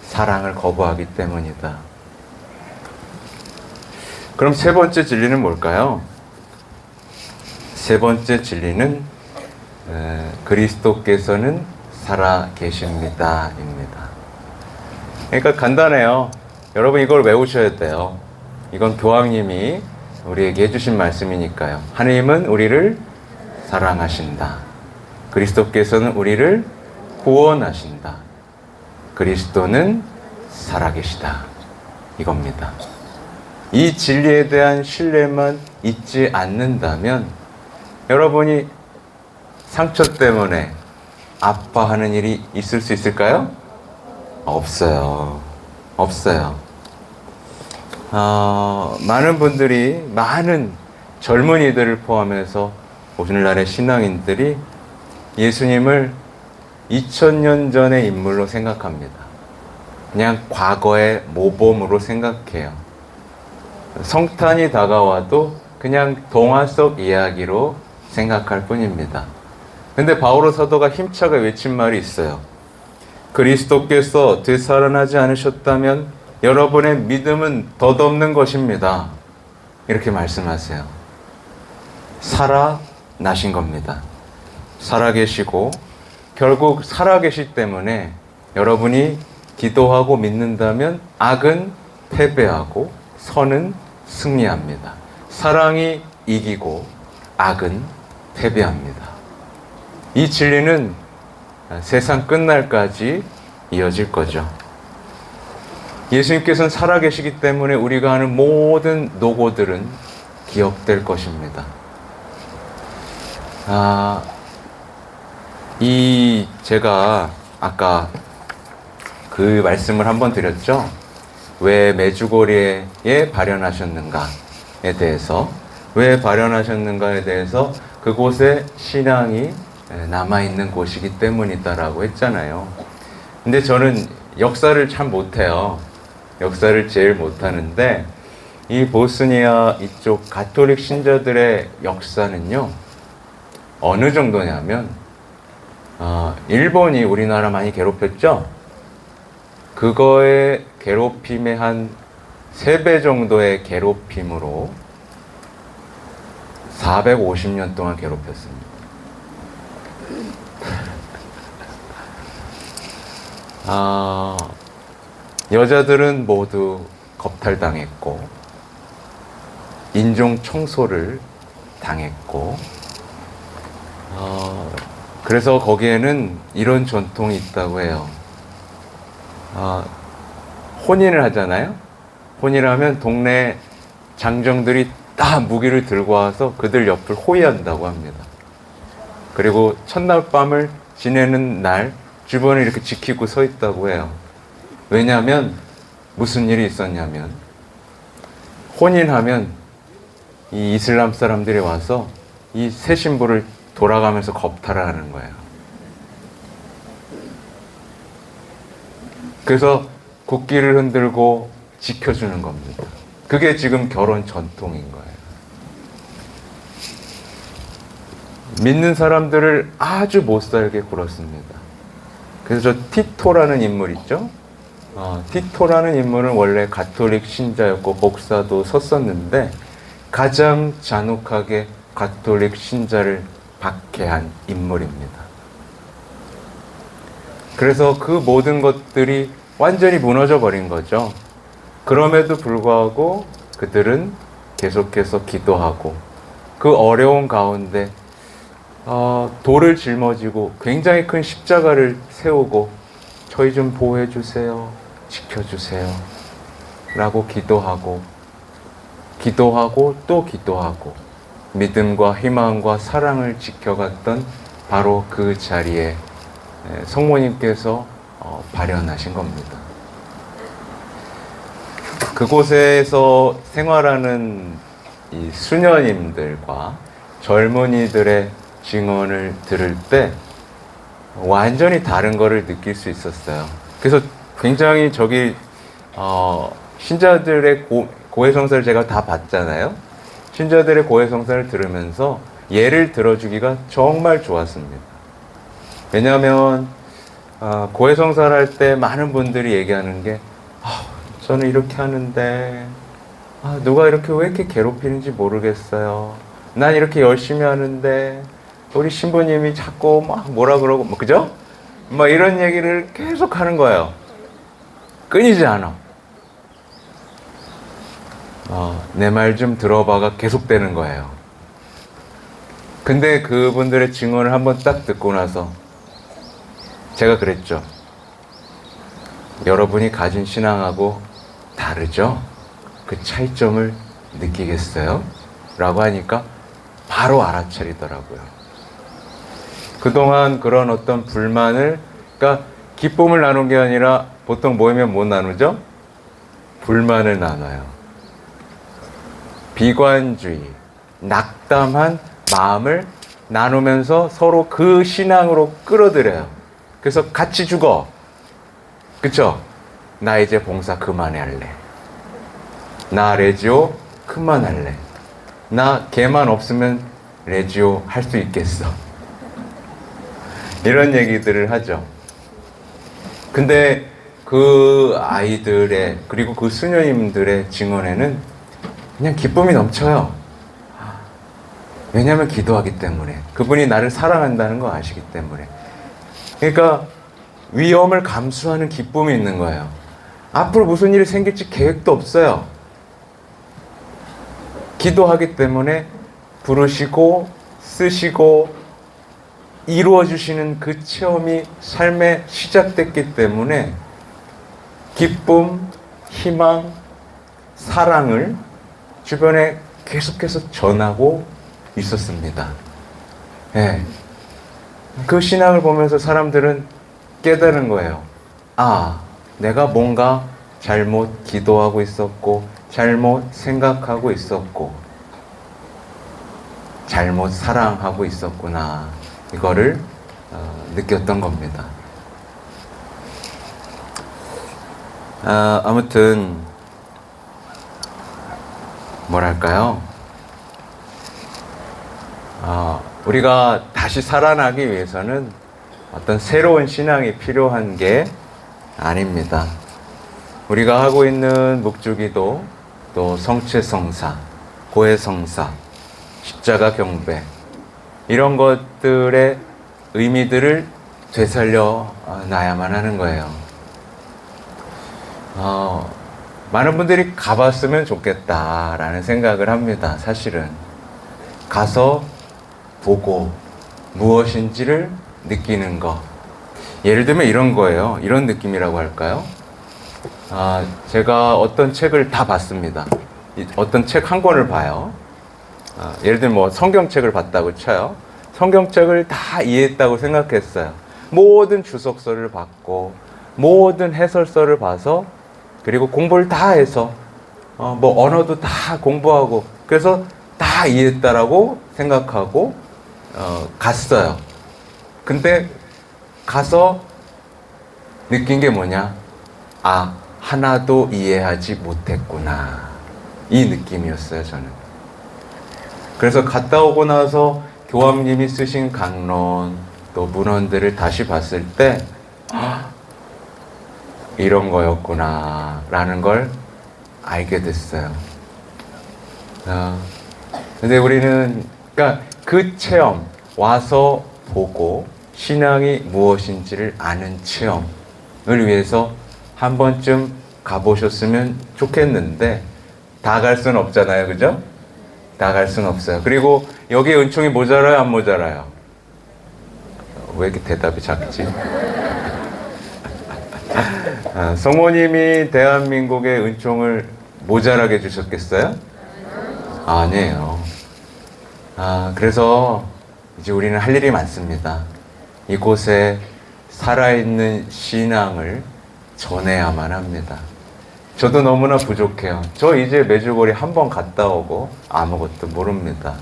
사랑을 거부하기 때문이다. 그럼 세 번째 진리는 뭘까요? 세 번째 진리는 그리스도께서는 살아 계십니다 입니다. 그러니까 간단해요. 여러분 이걸 외우셔야 돼요. 이건 교황님이 우리에게 해주신 말씀이니까요. 하나님은 우리를 사랑하신다. 그리스도께서는 우리를 구원하신다. 그리스도는 살아계시다. 이겁니다. 이 진리에 대한 신뢰만 잊지 않는다면 여러분이 상처 때문에 아파하는 일이 있을 수 있을까요? 없어요. 없어요. 많은 분들이, 많은 젊은이들을 포함해서 오늘날의 신앙인들이 예수님을 2000년 전의 인물로 생각합니다. 그냥 과거의 모범으로 생각해요. 성탄이 다가와도 그냥 동화 속 이야기로 생각할 뿐입니다. 근데 바오로 사도가 힘차게 외친 말이 있어요. 그리스도께서 되살아나지 않으셨다면 여러분의 믿음은 덧없는 것입니다. 이렇게 말씀하세요. 살아 나신 겁니다. 살아계시고 결국 살아계시 때문에 여러분이 기도하고 믿는다면 악은 패배하고 선은 승리합니다. 사랑이 이기고 악은 패배합니다. 이 진리는 세상 끝날까지 이어질 거죠. 예수님께서는 살아계시기 때문에 우리가 하는 모든 노고들은 기억될 것입니다. 제가 아까 그 말씀을 한번 드렸죠. 왜 메주고리에 발현하셨는가에 대해서, 왜 발현하셨는가에 대해서 그곳에 신앙이 남아있는 곳이기 때문이다라고 했잖아요. 근데 저는 역사를 참 못해요. 역사를 제일 못하는데 이 보스니아 이쪽 가톨릭 신자들의 역사는요, 어느 정도냐면 일본이 우리나라 많이 괴롭혔죠? 그거의 괴롭힘의 한 3배 정도의 괴롭힘으로 450년 동안 괴롭혔습니다. 여자들은 모두 겁탈당했고, 인종 청소를 당했고, 그래서 거기에는 이런 전통이 있다고 해요. 혼인을 하잖아요. 혼인을 하면 동네 장정들이 다 무기를 들고 와서 그들 옆을 호위한다고 합니다. 그리고 첫날 밤을 지내는 날 주변을 이렇게 지키고 서 있다고 해요. 왜냐하면 무슨 일이 있었냐면, 혼인하면 이 이슬람 사람들이 와서 이 새 신부를 돌아가면서 겁탈하는 거예요. 그래서 국기를 흔들고 지켜주는 겁니다. 그게 지금 결혼 전통인 거예요. 믿는 사람들을 아주 못살게 굴었습니다. 그래서 저 티토라는 인물 있죠? 티토라는 인물은 원래 가톨릭 신자였고 목사도 섰었는데 가장 잔혹하게 가톨릭 신자를 박해한 인물입니다. 그래서 그 모든 것들이 완전히 무너져 버린 거죠. 그럼에도 불구하고 그들은 계속해서 기도하고 그 어려운 가운데 돌을 짊어지고 굉장히 큰 십자가를 세우고 저희 좀 보호해 주세요, 지켜주세요 라고 기도하고 또 기도하고 믿음과 희망과 사랑을 지켜갔던 바로 그 자리에 성모님께서 발현하신 겁니다. 그곳에서 생활하는 이 수녀님들과 젊은이들의 증언을 들을 때 완전히 다른 거를 느낄 수 있었어요. 그래서 굉장히 신자들의 고해성사를 제가 다 봤잖아요. 신자들의 고해성사를 들으면서 예를 들어주기가 정말 좋았습니다. 왜냐하면 고해성사를 할 때 많은 분들이 얘기하는 게 저는 이렇게 하는데 누가 이렇게 왜 이렇게 괴롭히는지 모르겠어요. 난 이렇게 열심히 하는데 우리 신부님이 자꾸 막 뭐라 그러고 그죠? 막 이런 얘기를 계속 하는 거예요. 끊이지 않아. 내 말 좀 들어봐가 계속되는 거예요. 근데 그분들의 증언을 한번 딱 듣고 나서 제가 그랬죠. 여러분이 가진 신앙하고 다르죠? 그 차이점을 느끼겠어요? 라고 하니까 바로 알아차리더라고요. 그동안 그런 어떤 불만을, 그러니까 기쁨을 나눈 게 아니라 보통 모이면 못 나누죠? 불만을 나눠요. 비관주의, 낙담한 마음을 나누면서 서로 그 신앙으로 끌어들여요. 그래서 같이 죽어. 그쵸? 나 이제 봉사 그만할래. 나 레지오 그만할래. 나 걔만 없으면 레지오 할 수 있겠어. 이런 얘기들을 하죠. 근데 그 아이들의, 그리고 그 수녀님들의 증언에는 그냥 기쁨이 넘쳐요. 왜냐하면 기도하기 때문에. 그분이 나를 사랑한다는 거 아시기 때문에. 그러니까 위험을 감수하는 기쁨이 있는 거예요. 앞으로 무슨 일이 생길지 계획도 없어요. 기도하기 때문에 부르시고 쓰시고 이루어 주시는 그 체험이 삶에 시작됐기 때문에 기쁨, 희망, 사랑을 주변에 계속해서 전하고 있었습니다. 네. 그 신앙을 보면서 사람들은 깨달은 거예요. 아, 내가 뭔가 잘못 기도하고 있었고, 잘못 생각하고 있었고, 잘못 사랑하고 있었구나. 이거를 느꼈던 겁니다. 아무튼 뭐랄까요? 우리가 다시 살아나기 위해서는 어떤 새로운 신앙이 필요한 게 아닙니다. 우리가 하고 있는 묵주기도, 또 성체성사, 고해성사, 십자가 경배, 이런 것들의 의미들을 되살려 놔야만 하는 거예요. 많은 분들이 가봤으면 좋겠다라는 생각을 합니다. 사실은 가서 보고 무엇인지를 느끼는 거. 예를 들면 이런 거예요. 이런 느낌이라고 할까요? 제가 어떤 책을 다 봤습니다. 어떤 책 한 권을 봐요. 예를 들면 뭐 성경책을 봤다고 쳐요. 성경책을 다 이해했다고 생각했어요. 모든 주석서를 봤고 모든 해설서를 봐서, 그리고 공부를 다 해서 뭐 언어도 다 공부하고, 그래서 다 이해했다라고 생각하고 갔어요. 근데 가서 느낀 게 뭐냐? 아, 하나도 이해하지 못했구나. 이 느낌이었어요, 저는. 그래서 갔다 오고 나서 교황님이 쓰신 강론, 또 문헌들을 다시 봤을 때 이런 거였구나 라는 걸 알게 됐어요. 근데 우리는, 그러니까 그 체험, 와서 보고 신앙이 무엇인지를 아는 체험을 위해서 한 번쯤 가보셨으면 좋겠는데, 다 갈 수는 없잖아요, 그죠? 다 갈 수는 없어요. 그리고 여기에 은총이 모자라요, 안 모자라요? 왜 이렇게 대답이 작지? 성모님이 대한민국의 은총을 모자라게 주셨겠어요? 아니에요. 그래서 이제 우리는 할 일이 많습니다. 이곳에 살아있는 신앙을 전해야만 합니다. 저도 너무나 부족해요. 저 이제 메주고리 한 번 갔다 오고 아무것도 모릅니다.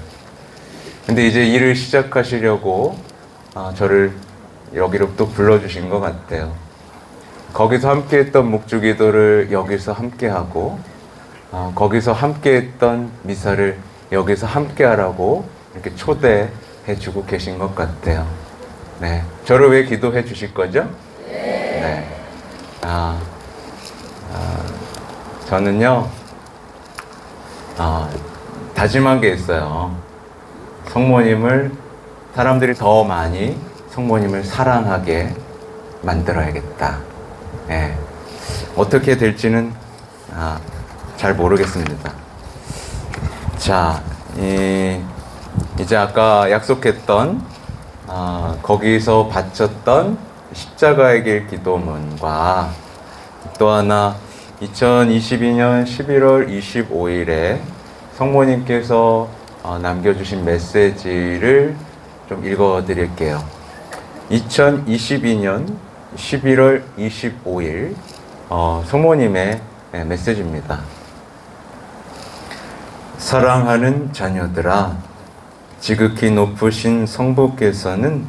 근데 이제 일을 시작하시려고 저를 여기로 또 불러주신 것 같아요. 거기서 함께했던 묵주기도를 여기서 함께하고, 거기서 함께했던 미사를 여기서 함께하라고 이렇게 초대해주고 계신 것 같아요. 네, 저를 왜 기도해 주실 거죠? 네. 저는요, 다짐한 게 있어요. 성모님을, 사람들이 더 많이 성모님을 사랑하게 만들어야겠다. 네. 어떻게 될지는 잘 모르겠습니다. 자, 이제 아까 약속했던 거기서 바쳤던 십자가의 길 기도문과, 또 하나 2022년 11월 25일에 성모님께서 남겨주신 메시지를 좀 읽어드릴게요. 2022년 11월 25일 성모님의 메시지입니다. 사랑하는 자녀들아, 지극히 높으신 성부께서는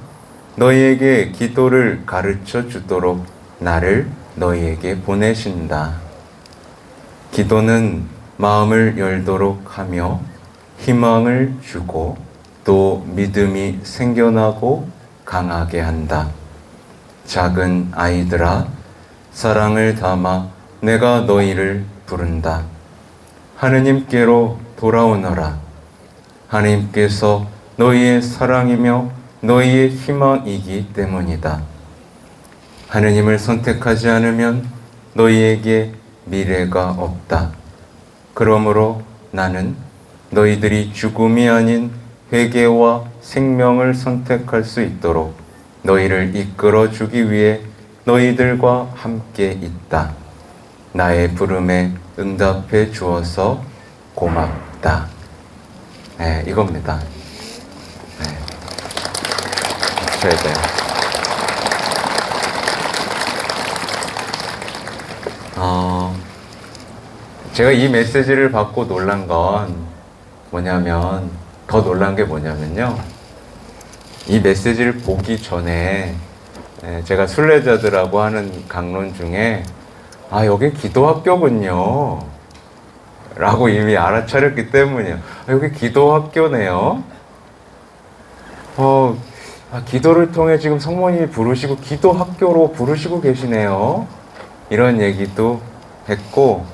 너희에게 기도를 가르쳐 주도록 나를 너희에게 보내신다. 기도는 마음을 열도록 하며 희망을 주고 또 믿음이 생겨나고 강하게 한다. 작은 아이들아, 사랑을 담아 내가 너희를 부른다. 하느님께로 돌아오너라. 하나님께서 너희의 사랑이며 너희의 희망이기 때문이다. 하느님을 선택하지 않으면 너희에게 미래가 없다. 그러므로 나는 너희들이 죽음이 아닌 회개와 생명을 선택할 수 있도록 너희를 이끌어 주기 위해 너희들과 함께 있다. 나의 부름에 응답해 주어서 고맙다. 네, 이겁니다. 네. 쳐야 돼요. 제가 이 메시지를 받고 놀란 건 뭐냐면, 더 놀란 게 뭐냐면요. 이 메시지를 보기 전에 제가 순례자들하고 하는 강론 중에 여기 기도학교군요 라고 이미 알아차렸기 때문이에요. 여기 기도학교네요. 기도를 통해 지금 성모님이 부르시고 기도학교로 부르시고 계시네요. 이런 얘기도 했고,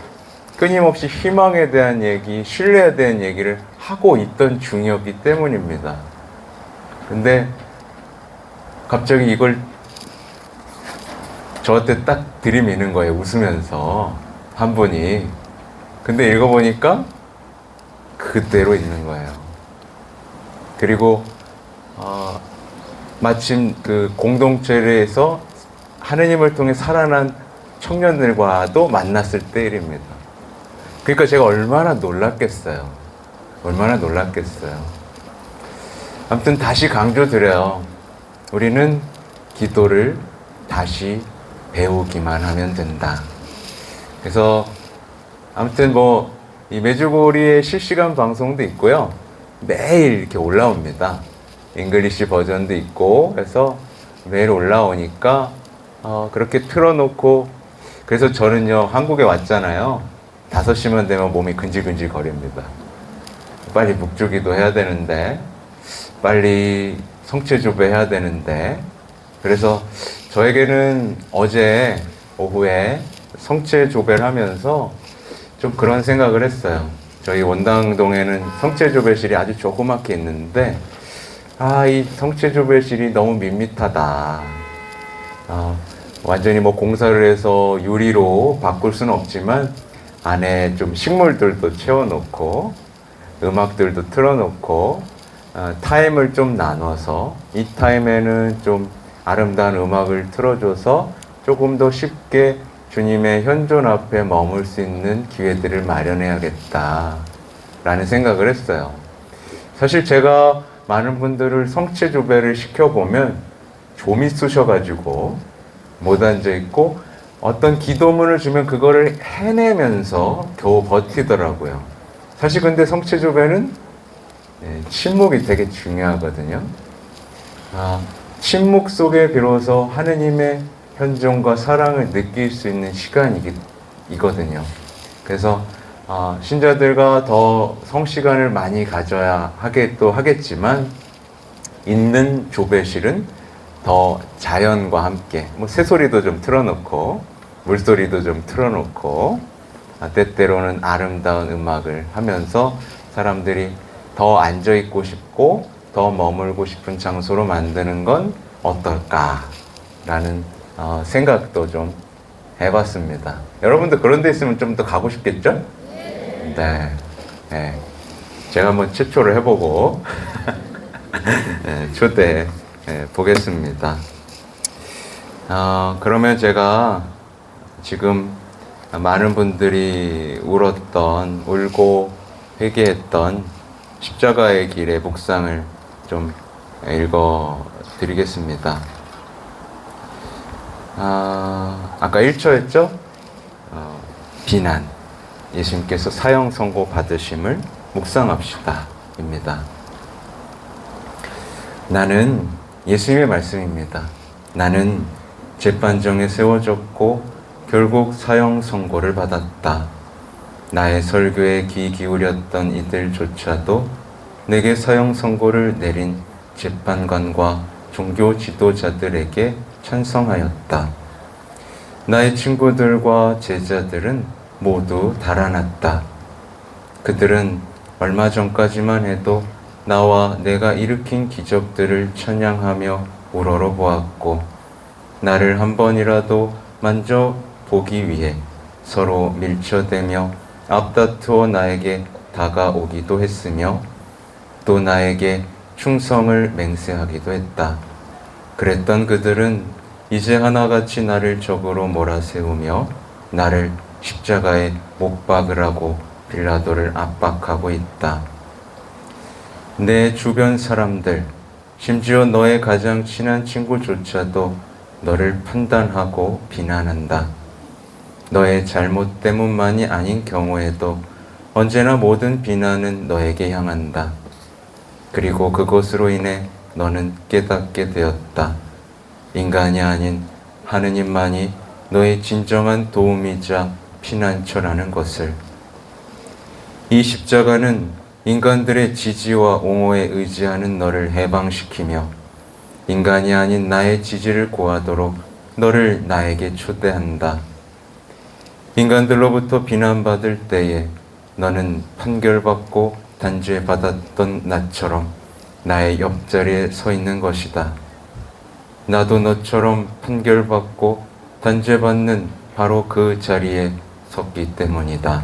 끊임없이 희망에 대한 얘기, 신뢰에 대한 얘기를 하고 있던 중이었기 때문입니다. 근데 갑자기 이걸 저한테 딱 들이미는 거예요. 웃으면서 한 분이. 근데 읽어보니까 그대로 있는 거예요. 그리고 마침 그 공동체에서 하느님을 통해 살아난 청년들과도 만났을 때 일입니다. 그러니까 제가 얼마나 놀랐겠어요. 얼마나 놀랐겠어요. 아무튼 다시 강조드려요. 우리는 기도를 다시 배우기만 하면 된다. 그래서 아무튼 이 메주고리의 실시간 방송도 있고요. 매일 이렇게 올라옵니다. 잉글리시 버전도 있고, 그래서 매일 올라오니까 그렇게 틀어놓고, 그래서 저는요, 한국에 왔잖아요. 5시만 되면 몸이 근질근질 거립니다. 빨리 묵주기도 해야 되는데, 빨리 성체조배 해야 되는데, 그래서 저에게는 어제 오후에 성체조배를 하면서 좀 그런 생각을 했어요. 저희 원당동에는 성체조배실이 아주 조그맣게 있는데, 이 성체조배실이 너무 밋밋하다. 완전히 공사를 해서 유리로 바꿀 수는 없지만, 안에 좀 식물들도 채워놓고, 음악들도 틀어놓고, 타임을 좀 나눠서, 이 타임에는 좀 아름다운 음악을 틀어줘서 조금 더 쉽게 주님의 현존 앞에 머물 수 있는 기회들을 마련해야겠다 라는 생각을 했어요. 사실 제가 많은 분들을 성체조배를 시켜보면 좀이 쑤셔가지고 못 앉아있고, 어떤 기도문을 주면 그거를 해내면서 겨우 버티더라고요. 사실 근데 성체조배는 침묵이 되게 중요하거든요. 침묵 속에 비로소 하느님의 현존과 사랑을 느낄 수 있는 시간이거든요. 그래서 신자들과 더 성시간을 많이 가져야 하겠지만, 있는 조배실은 더 자연과 함께 새소리도 좀 틀어놓고 물소리도 좀 틀어놓고 때때로는 아름다운 음악을 하면서 사람들이 더 앉아있고 싶고 더 머물고 싶은 장소로 만드는 건 어떨까라는 생각도 좀 해봤습니다. 여러분도 그런 데 있으면 좀 더 가고 싶겠죠? 네. 네. 제가 한번 최초를 해보고 네, 초대해 보겠습니다. 그러면 제가 지금 많은 분들이 울고 회개했던 십자가의 길의 묵상을 좀 읽어 드리겠습니다. 아까 1초였죠? 비난. 예수님께서 사형 선고 받으심을 묵상합시다. 입니다. 나는, 예수님의 말씀입니다. 나는 재판정에 세워졌고 결국 사형 선고를 받았다. 나의 설교에 귀 기울였던 이들조차도 내게 사형 선고를 내린 재판관과 종교 지도자들에게 찬성하였다. 나의 친구들과 제자들은 모두 달아났다. 그들은 얼마 전까지만 해도 나와 내가 일으킨 기적들을 찬양하며 우러러보았고 나를 한 번이라도 만져보기 위해 서로 밀쳐대며 앞다투어 나에게 다가오기도 했으며 또 나에게 충성을 맹세하기도 했다. 그랬던 그들은 이제 하나같이 나를 적으로 몰아세우며 나를 십자가에 못 박으라고 빌라도를 압박하고 있다. 내 주변 사람들, 심지어 너의 가장 친한 친구조차도 너를 판단하고 비난한다. 너의 잘못 때문만이 아닌 경우에도 언제나 모든 비난은 너에게 향한다. 그리고 그것으로 인해 너는 깨닫게 되었다. 인간이 아닌 하느님만이 너의 진정한 도움이자 피난처라는 것을. 이 십자가는 인간들의 지지와 옹호에 의지하는 너를 해방시키며 인간이 아닌 나의 지지를 구하도록 너를 나에게 초대한다. 인간들로부터 비난받을 때에 너는 판결받고 단죄받았던 나처럼 나의 옆자리에 서 있는 것이다. 나도 너처럼 판결받고 단죄받는 바로 그 자리에 섰기 때문이다.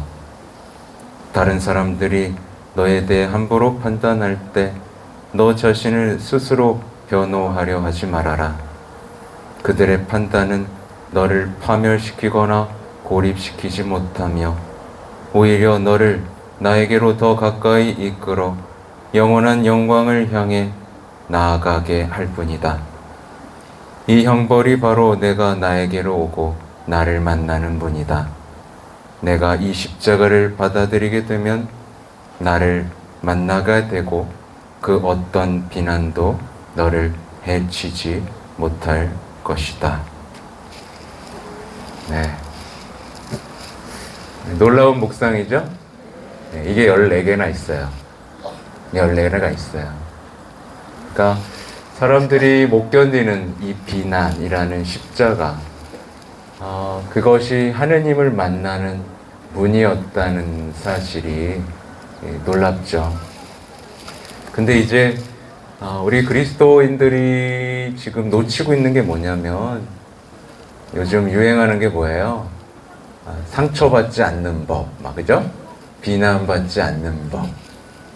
다른 사람들이 너에 대해 함부로 판단할 때 너 자신을 스스로 변호하려 하지 말아라. 그들의 판단은 너를 파멸시키거나 고립시키지 못하며 오히려 너를 나에게로 더 가까이 이끌어 영원한 영광을 향해 나아가게 할 뿐이다. 이 형벌이 바로 내가 나에게로 오고 나를 만나는 분이다. 내가 이 십자가를 받아들이게 되면 나를 만나게 되고 그 어떤 비난도 너를 해치지 못할 것이다. 네. 놀라운 묵상이죠? 네, 이게 14개나 있어요. 14개가 있어요. 그러니까 사람들이 못 견디는 이 비난이라는 십자가, 그것이 하느님을 만나는 문이었다는 사실이 놀랍죠. 근데 이제 우리 그리스도인들이 지금 놓치고 있는 게 뭐냐면 요즘 유행하는 게 뭐예요? 상처받지 않는 법, 그죠? 비난받지 않는 법,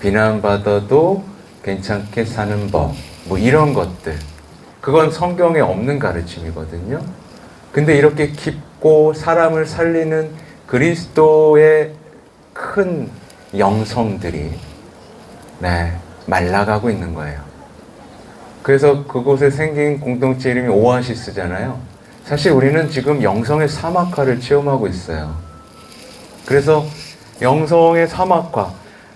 비난받아도 괜찮게 사는 법, 뭐 이런 것들. 그건 성경에 없는 가르침이거든요. 근데 이렇게 깊고 사람을 살리는 그리스도의 큰 영성들이 말라가고 있는 거예요. 그래서 그곳에 생긴 공동체 이름이 오아시스잖아요. 사실 우리는 지금 영성의 사막화를 체험하고 있어요. 그래서 영성의 사막화,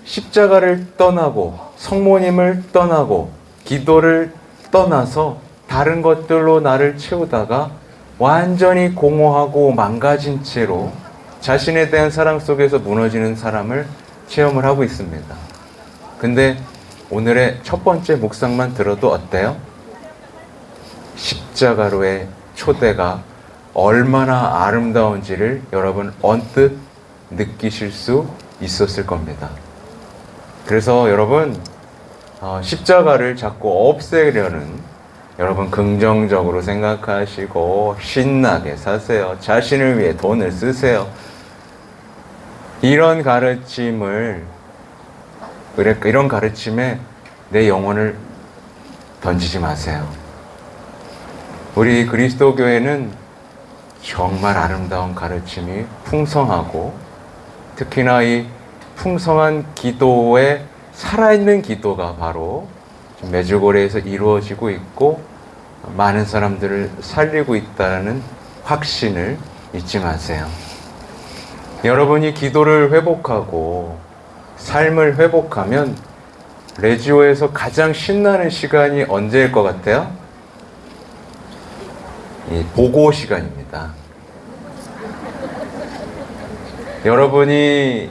십자가를 떠나고 성모님을 떠나고 기도를 떠나서 다른 것들로 나를 채우다가 완전히 공허하고 망가진 채로 자신에 대한 사랑 속에서 무너지는 사람을 체험을 하고 있습니다. 근데 오늘의 첫 번째 묵상만 들어도 어때요? 십자가로의 초대가 얼마나 아름다운지를 여러분 언뜻 느끼실 수 있었을 겁니다. 그래서 여러분 십자가를 자꾸 없애려는 여러분 긍정적으로 생각하시고 신나게 사세요. 자신을 위해 돈을 쓰세요. 이런 가르침에 내 영혼을 던지지 마세요. 우리 그리스도 교회는 정말 아름다운 가르침이 풍성하고 특히나 이 풍성한 기도에 살아있는 기도가 바로 메주고레에서 이루어지고 있고 많은 사람들을 살리고 있다는 확신을 잊지 마세요. 여러분이 기도를 회복하고 삶을 회복하면 레지오에서 가장 신나는 시간이 언제일 것 같아요? 보고 시간입니다. 여러분이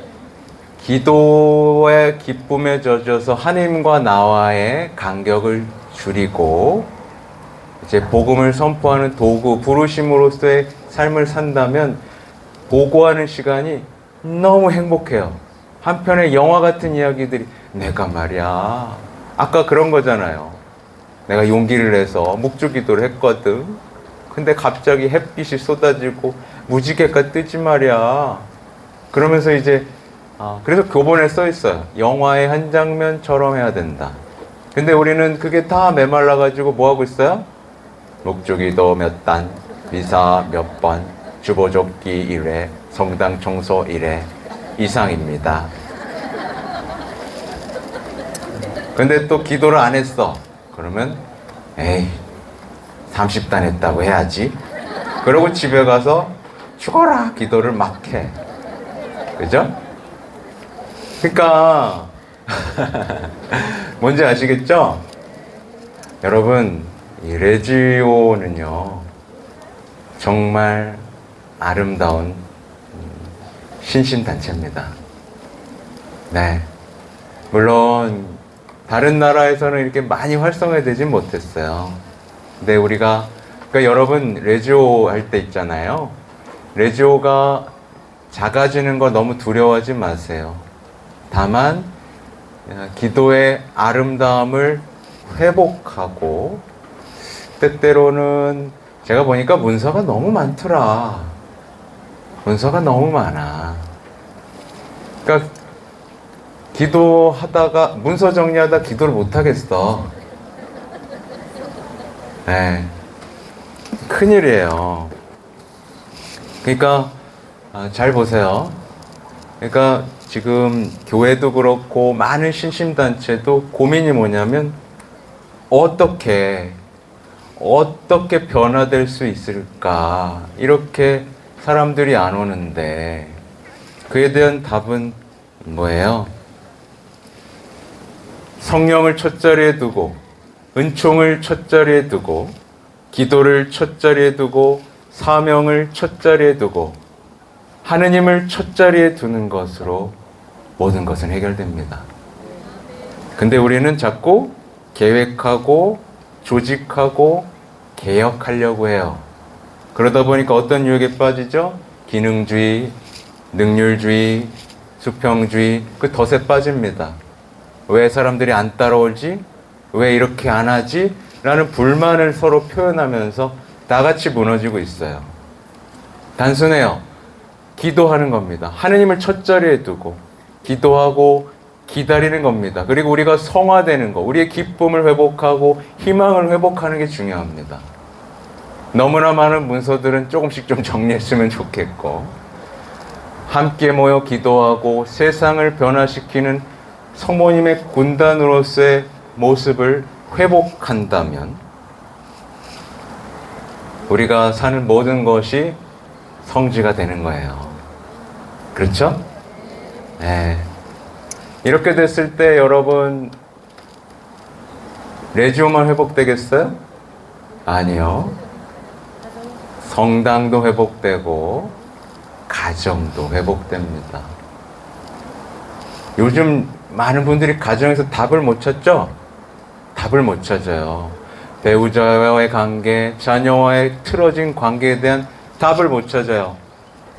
기도의 기쁨에 젖어서 하나님과 나와의 간격을 줄이고 이제 복음을 선포하는 도구, 부르심으로서의 삶을 산다면 보고하는 시간이 너무 행복해요. 한편의 영화 같은 이야기들이 내가 말이야 아까 그런 거잖아요. 내가 용기를 내서 묵주기도를 했거든. 근데 갑자기 햇빛이 쏟아지고 무지개가 뜨지 말이야. 그러면서 이제 그래서 교본에 써 있어요. 영화의 한 장면처럼 해야 된다. 근데 우리는 그게 다 메말라가지고 뭐 하고 있어요? 묵주기도 몇 단, 미사 몇 번, 주보접기 1회, 성당 청소 1회 이상입니다. 근데 또 기도를 안 했어. 그러면 에이 30단 했다고 해야지. 그러고 집에 가서 죽어라 기도를 막 해. 그죠? 그러니까 뭔지 아시겠죠? 여러분, 이 레지오는요 정말 아름다운 신신단체입니다. 네, 물론 다른 나라에서는 이렇게 많이 활성화되진 못했어요. 근데 우리가 그러니까 여러분 레지오 할 때 있잖아요. 레지오가 작아지는 거 너무 두려워하지 마세요. 다만 기도의 아름다움을 회복하고 때때로는 제가 보니까 문서가 너무 많더라. 문서가 너무 많아. 그러니까 기도하다가 문서 정리하다 기도를 못 하겠어. 네, 큰일이에요. 그러니까 잘 보세요. 그러니까 지금 교회도 그렇고 많은 신심단체도 고민이 뭐냐면 어떻게 변화될 수 있을까? 이렇게 사람들이 안 오는데 그에 대한 답은 뭐예요? 성령을 첫 자리에 두고 은총을 첫 자리에 두고 기도를 첫 자리에 두고 사명을 첫 자리에 두고 하느님을 첫 자리에 두는 것으로 모든 것은 해결됩니다. 근데 우리는 자꾸 계획하고 조직하고 개혁하려고 해요. 그러다 보니까 어떤 유혹에 빠지죠? 기능주의, 능률주의, 수평주의, 그 덫에 빠집니다. 왜 사람들이 안 따라오지? 왜 이렇게 안 하지? 라는 불만을 서로 표현하면서 다 같이 무너지고 있어요. 단순해요. 기도하는 겁니다. 하느님을 첫 자리에 두고 기도하고 기다리는 겁니다. 그리고 우리가 성화되는 거, 우리의 기쁨을 회복하고 희망을 회복하는 게 중요합니다. 너무나 많은 문서들은 조금씩 좀 정리했으면 좋겠고 함께 모여 기도하고 세상을 변화시키는 성모님의 군단으로서의 모습을 회복한다면 우리가 사는 모든 것이 성지가 되는 거예요. 그렇죠? 네. 이렇게 됐을 때 여러분 레지오만 회복되겠어요? 아니요. 성당도 회복되고 가정도 회복됩니다. 요즘 많은 분들이 가정에서 답을 못 찾죠? 답을 못 찾아요. 배우자와의 관계, 자녀와의 틀어진 관계에 대한 답을 못 찾아요.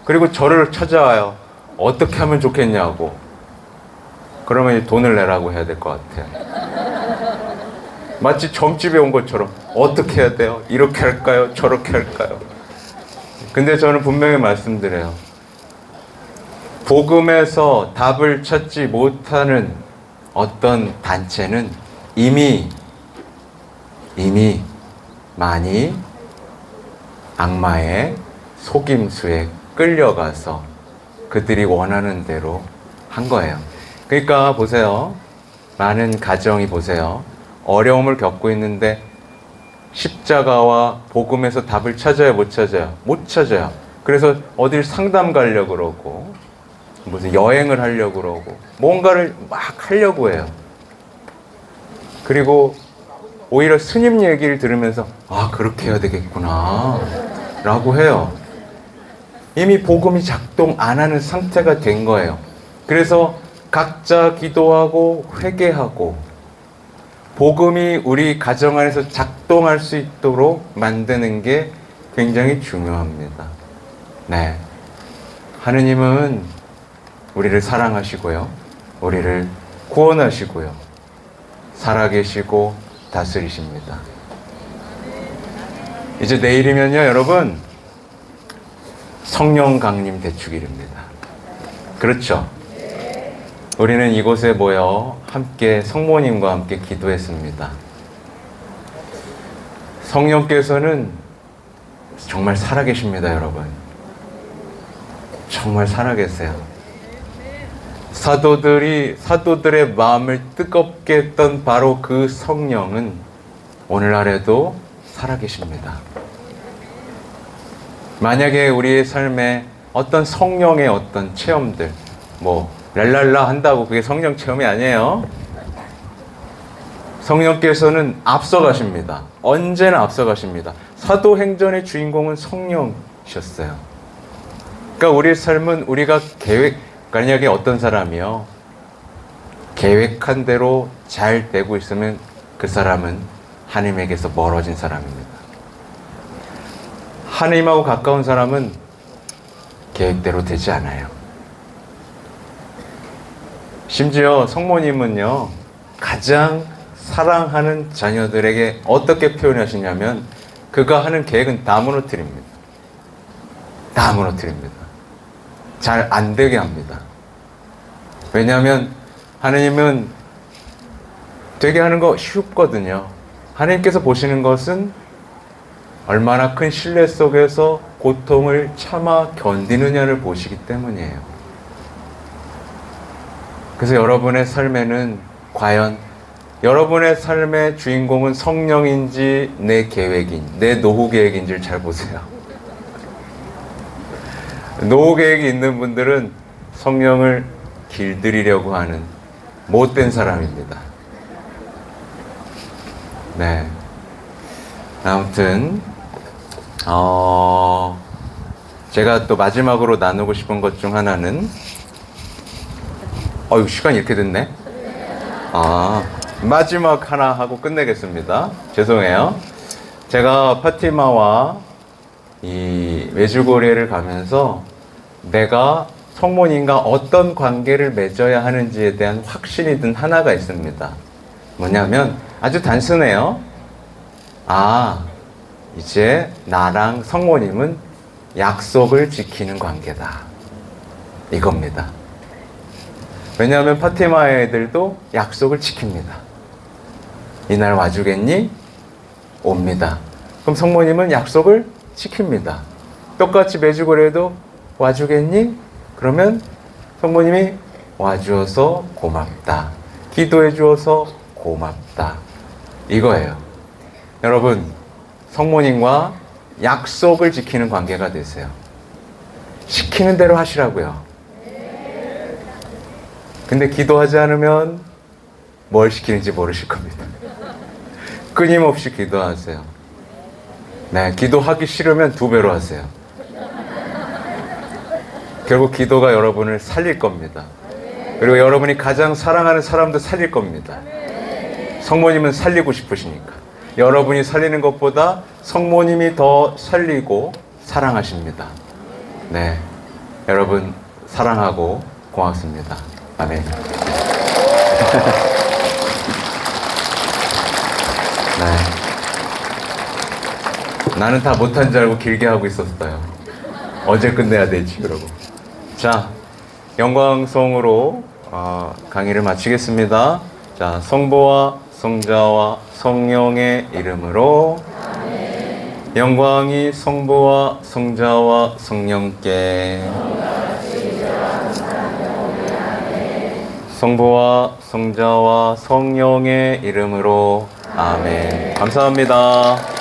그리고 저를 찾아와요. 어떻게 하면 좋겠냐고. 그러면 돈을 내라고 해야 될 것 같아요. 마치 점집에 온 것처럼 어떻게 해야 돼요? 이렇게 할까요? 저렇게 할까요? 근데 저는 분명히 말씀드려요. 복음에서 답을 찾지 못하는 어떤 단체는 이미 많이 악마의 속임수에 끌려가서 그들이 원하는 대로 한 거예요. 그러니까 보세요. 많은 가정이 보세요. 어려움을 겪고 있는데 십자가와 복음에서 답을 찾아요, 못 찾아요? 못 찾아요. 그래서 어딜 상담 가려고 그러고 무슨 여행을 하려고 그러고 뭔가를 막 하려고 해요. 그리고 오히려 스님 얘기를 들으면서 그렇게 해야 되겠구나 라고 해요. 이미 복음이 작동 안 하는 상태가 된 거예요. 그래서 각자 기도하고 회개하고 복음이 우리 가정 안에서 작동할 수 있도록 만드는 게 굉장히 중요합니다. 네. 하느님은 우리를 사랑하시고요. 우리를 구원하시고요. 살아계시고 다스리십니다. 이제 내일이면요, 여러분, 성령 강림 대축일입니다. 그렇죠? 우리는 이곳에 모여 함께 성모님과 함께 기도했습니다. 성령께서는 정말 살아계십니다, 여러분. 정말 살아계세요. 사도들의 마음을 뜨겁게 했던 바로 그 성령은 오늘날에도 살아계십니다. 만약에 우리의 삶에 어떤 성령의 어떤 체험들, 랄랄라 한다고 그게 성령 체험이 아니에요. 성령께서는 앞서가십니다. 언제나 앞서가십니다. 사도행전의 주인공은 성령이셨어요. 그러니까 우리의 삶은 우리가 만약에 어떤 사람이요, 계획한 대로 잘 되고 있으면 그 사람은 하나님에게서 멀어진 사람입니다. 하나님하고 가까운 사람은 계획대로 되지 않아요. 심지어 성모님은요, 가장 사랑하는 자녀들에게 어떻게 표현하시냐면 그가 하는 계획은 다 무너뜨립니다. 다 무너뜨립니다. 잘 안 되게 합니다. 왜냐하면 하나님은 되게 하는 거 쉽거든요. 하나님께서 보시는 것은 얼마나 큰 신뢰 속에서 고통을 참아 견디느냐를 보시기 때문이에요. 그래서 여러분의 삶에는 과연 여러분의 삶의 주인공은 성령인지 내 노후 계획인지를 잘 보세요. 노후 계획이 있는 분들은 성령을 길들이려고 하는 못된 사람입니다. 네. 아무튼 제가 또 마지막으로 나누고 싶은 것 중 하나는 시간이 이렇게 됐네. 마지막 하나 하고 끝내겠습니다. 죄송해요. 제가 파티마와 이 메주고리를 가면서 내가 성모님과 어떤 관계를 맺어야 하는지에 대한 확신이 든 하나가 있습니다. 뭐냐면 아주 단순해요. 이제 나랑 성모님은 약속을 지키는 관계다. 이겁니다. 왜냐하면 파티마 애들도 약속을 지킵니다. 이날 와주겠니? 옵니다. 그럼 성모님은 약속을 지킵니다. 똑같이 메주고리에도 와주겠니? 그러면 성모님이 와주어서 고맙다. 기도해 주어서 고맙다. 이거예요. 여러분, 성모님과 약속을 지키는 관계가 되세요. 시키는 대로 하시라고요. 근데 기도하지 않으면 뭘 시키는지 모르실 겁니다. 끊임없이 기도하세요. 네, 기도하기 싫으면 2배로 하세요. 결국 기도가 여러분을 살릴 겁니다. 그리고 여러분이 가장 사랑하는 사람도 살릴 겁니다. 성모님은 살리고 싶으시니까. 여러분이 살리는 것보다 성모님이 더 살리고 사랑하십니다. 네, 여러분 사랑하고 고맙습니다. 아멘. 네. 나는 다 못한 줄 알고 길게 하고 있었어요. 언제 끝내야 되지? 그러고. 자, 영광송으로 강의를 마치겠습니다. 자, 성부와 성자와 성령의 이름으로 아멘. 영광이 성부와 성자와 성령께 성부와 성자와 성령의 이름으로 아멘. 감사합니다.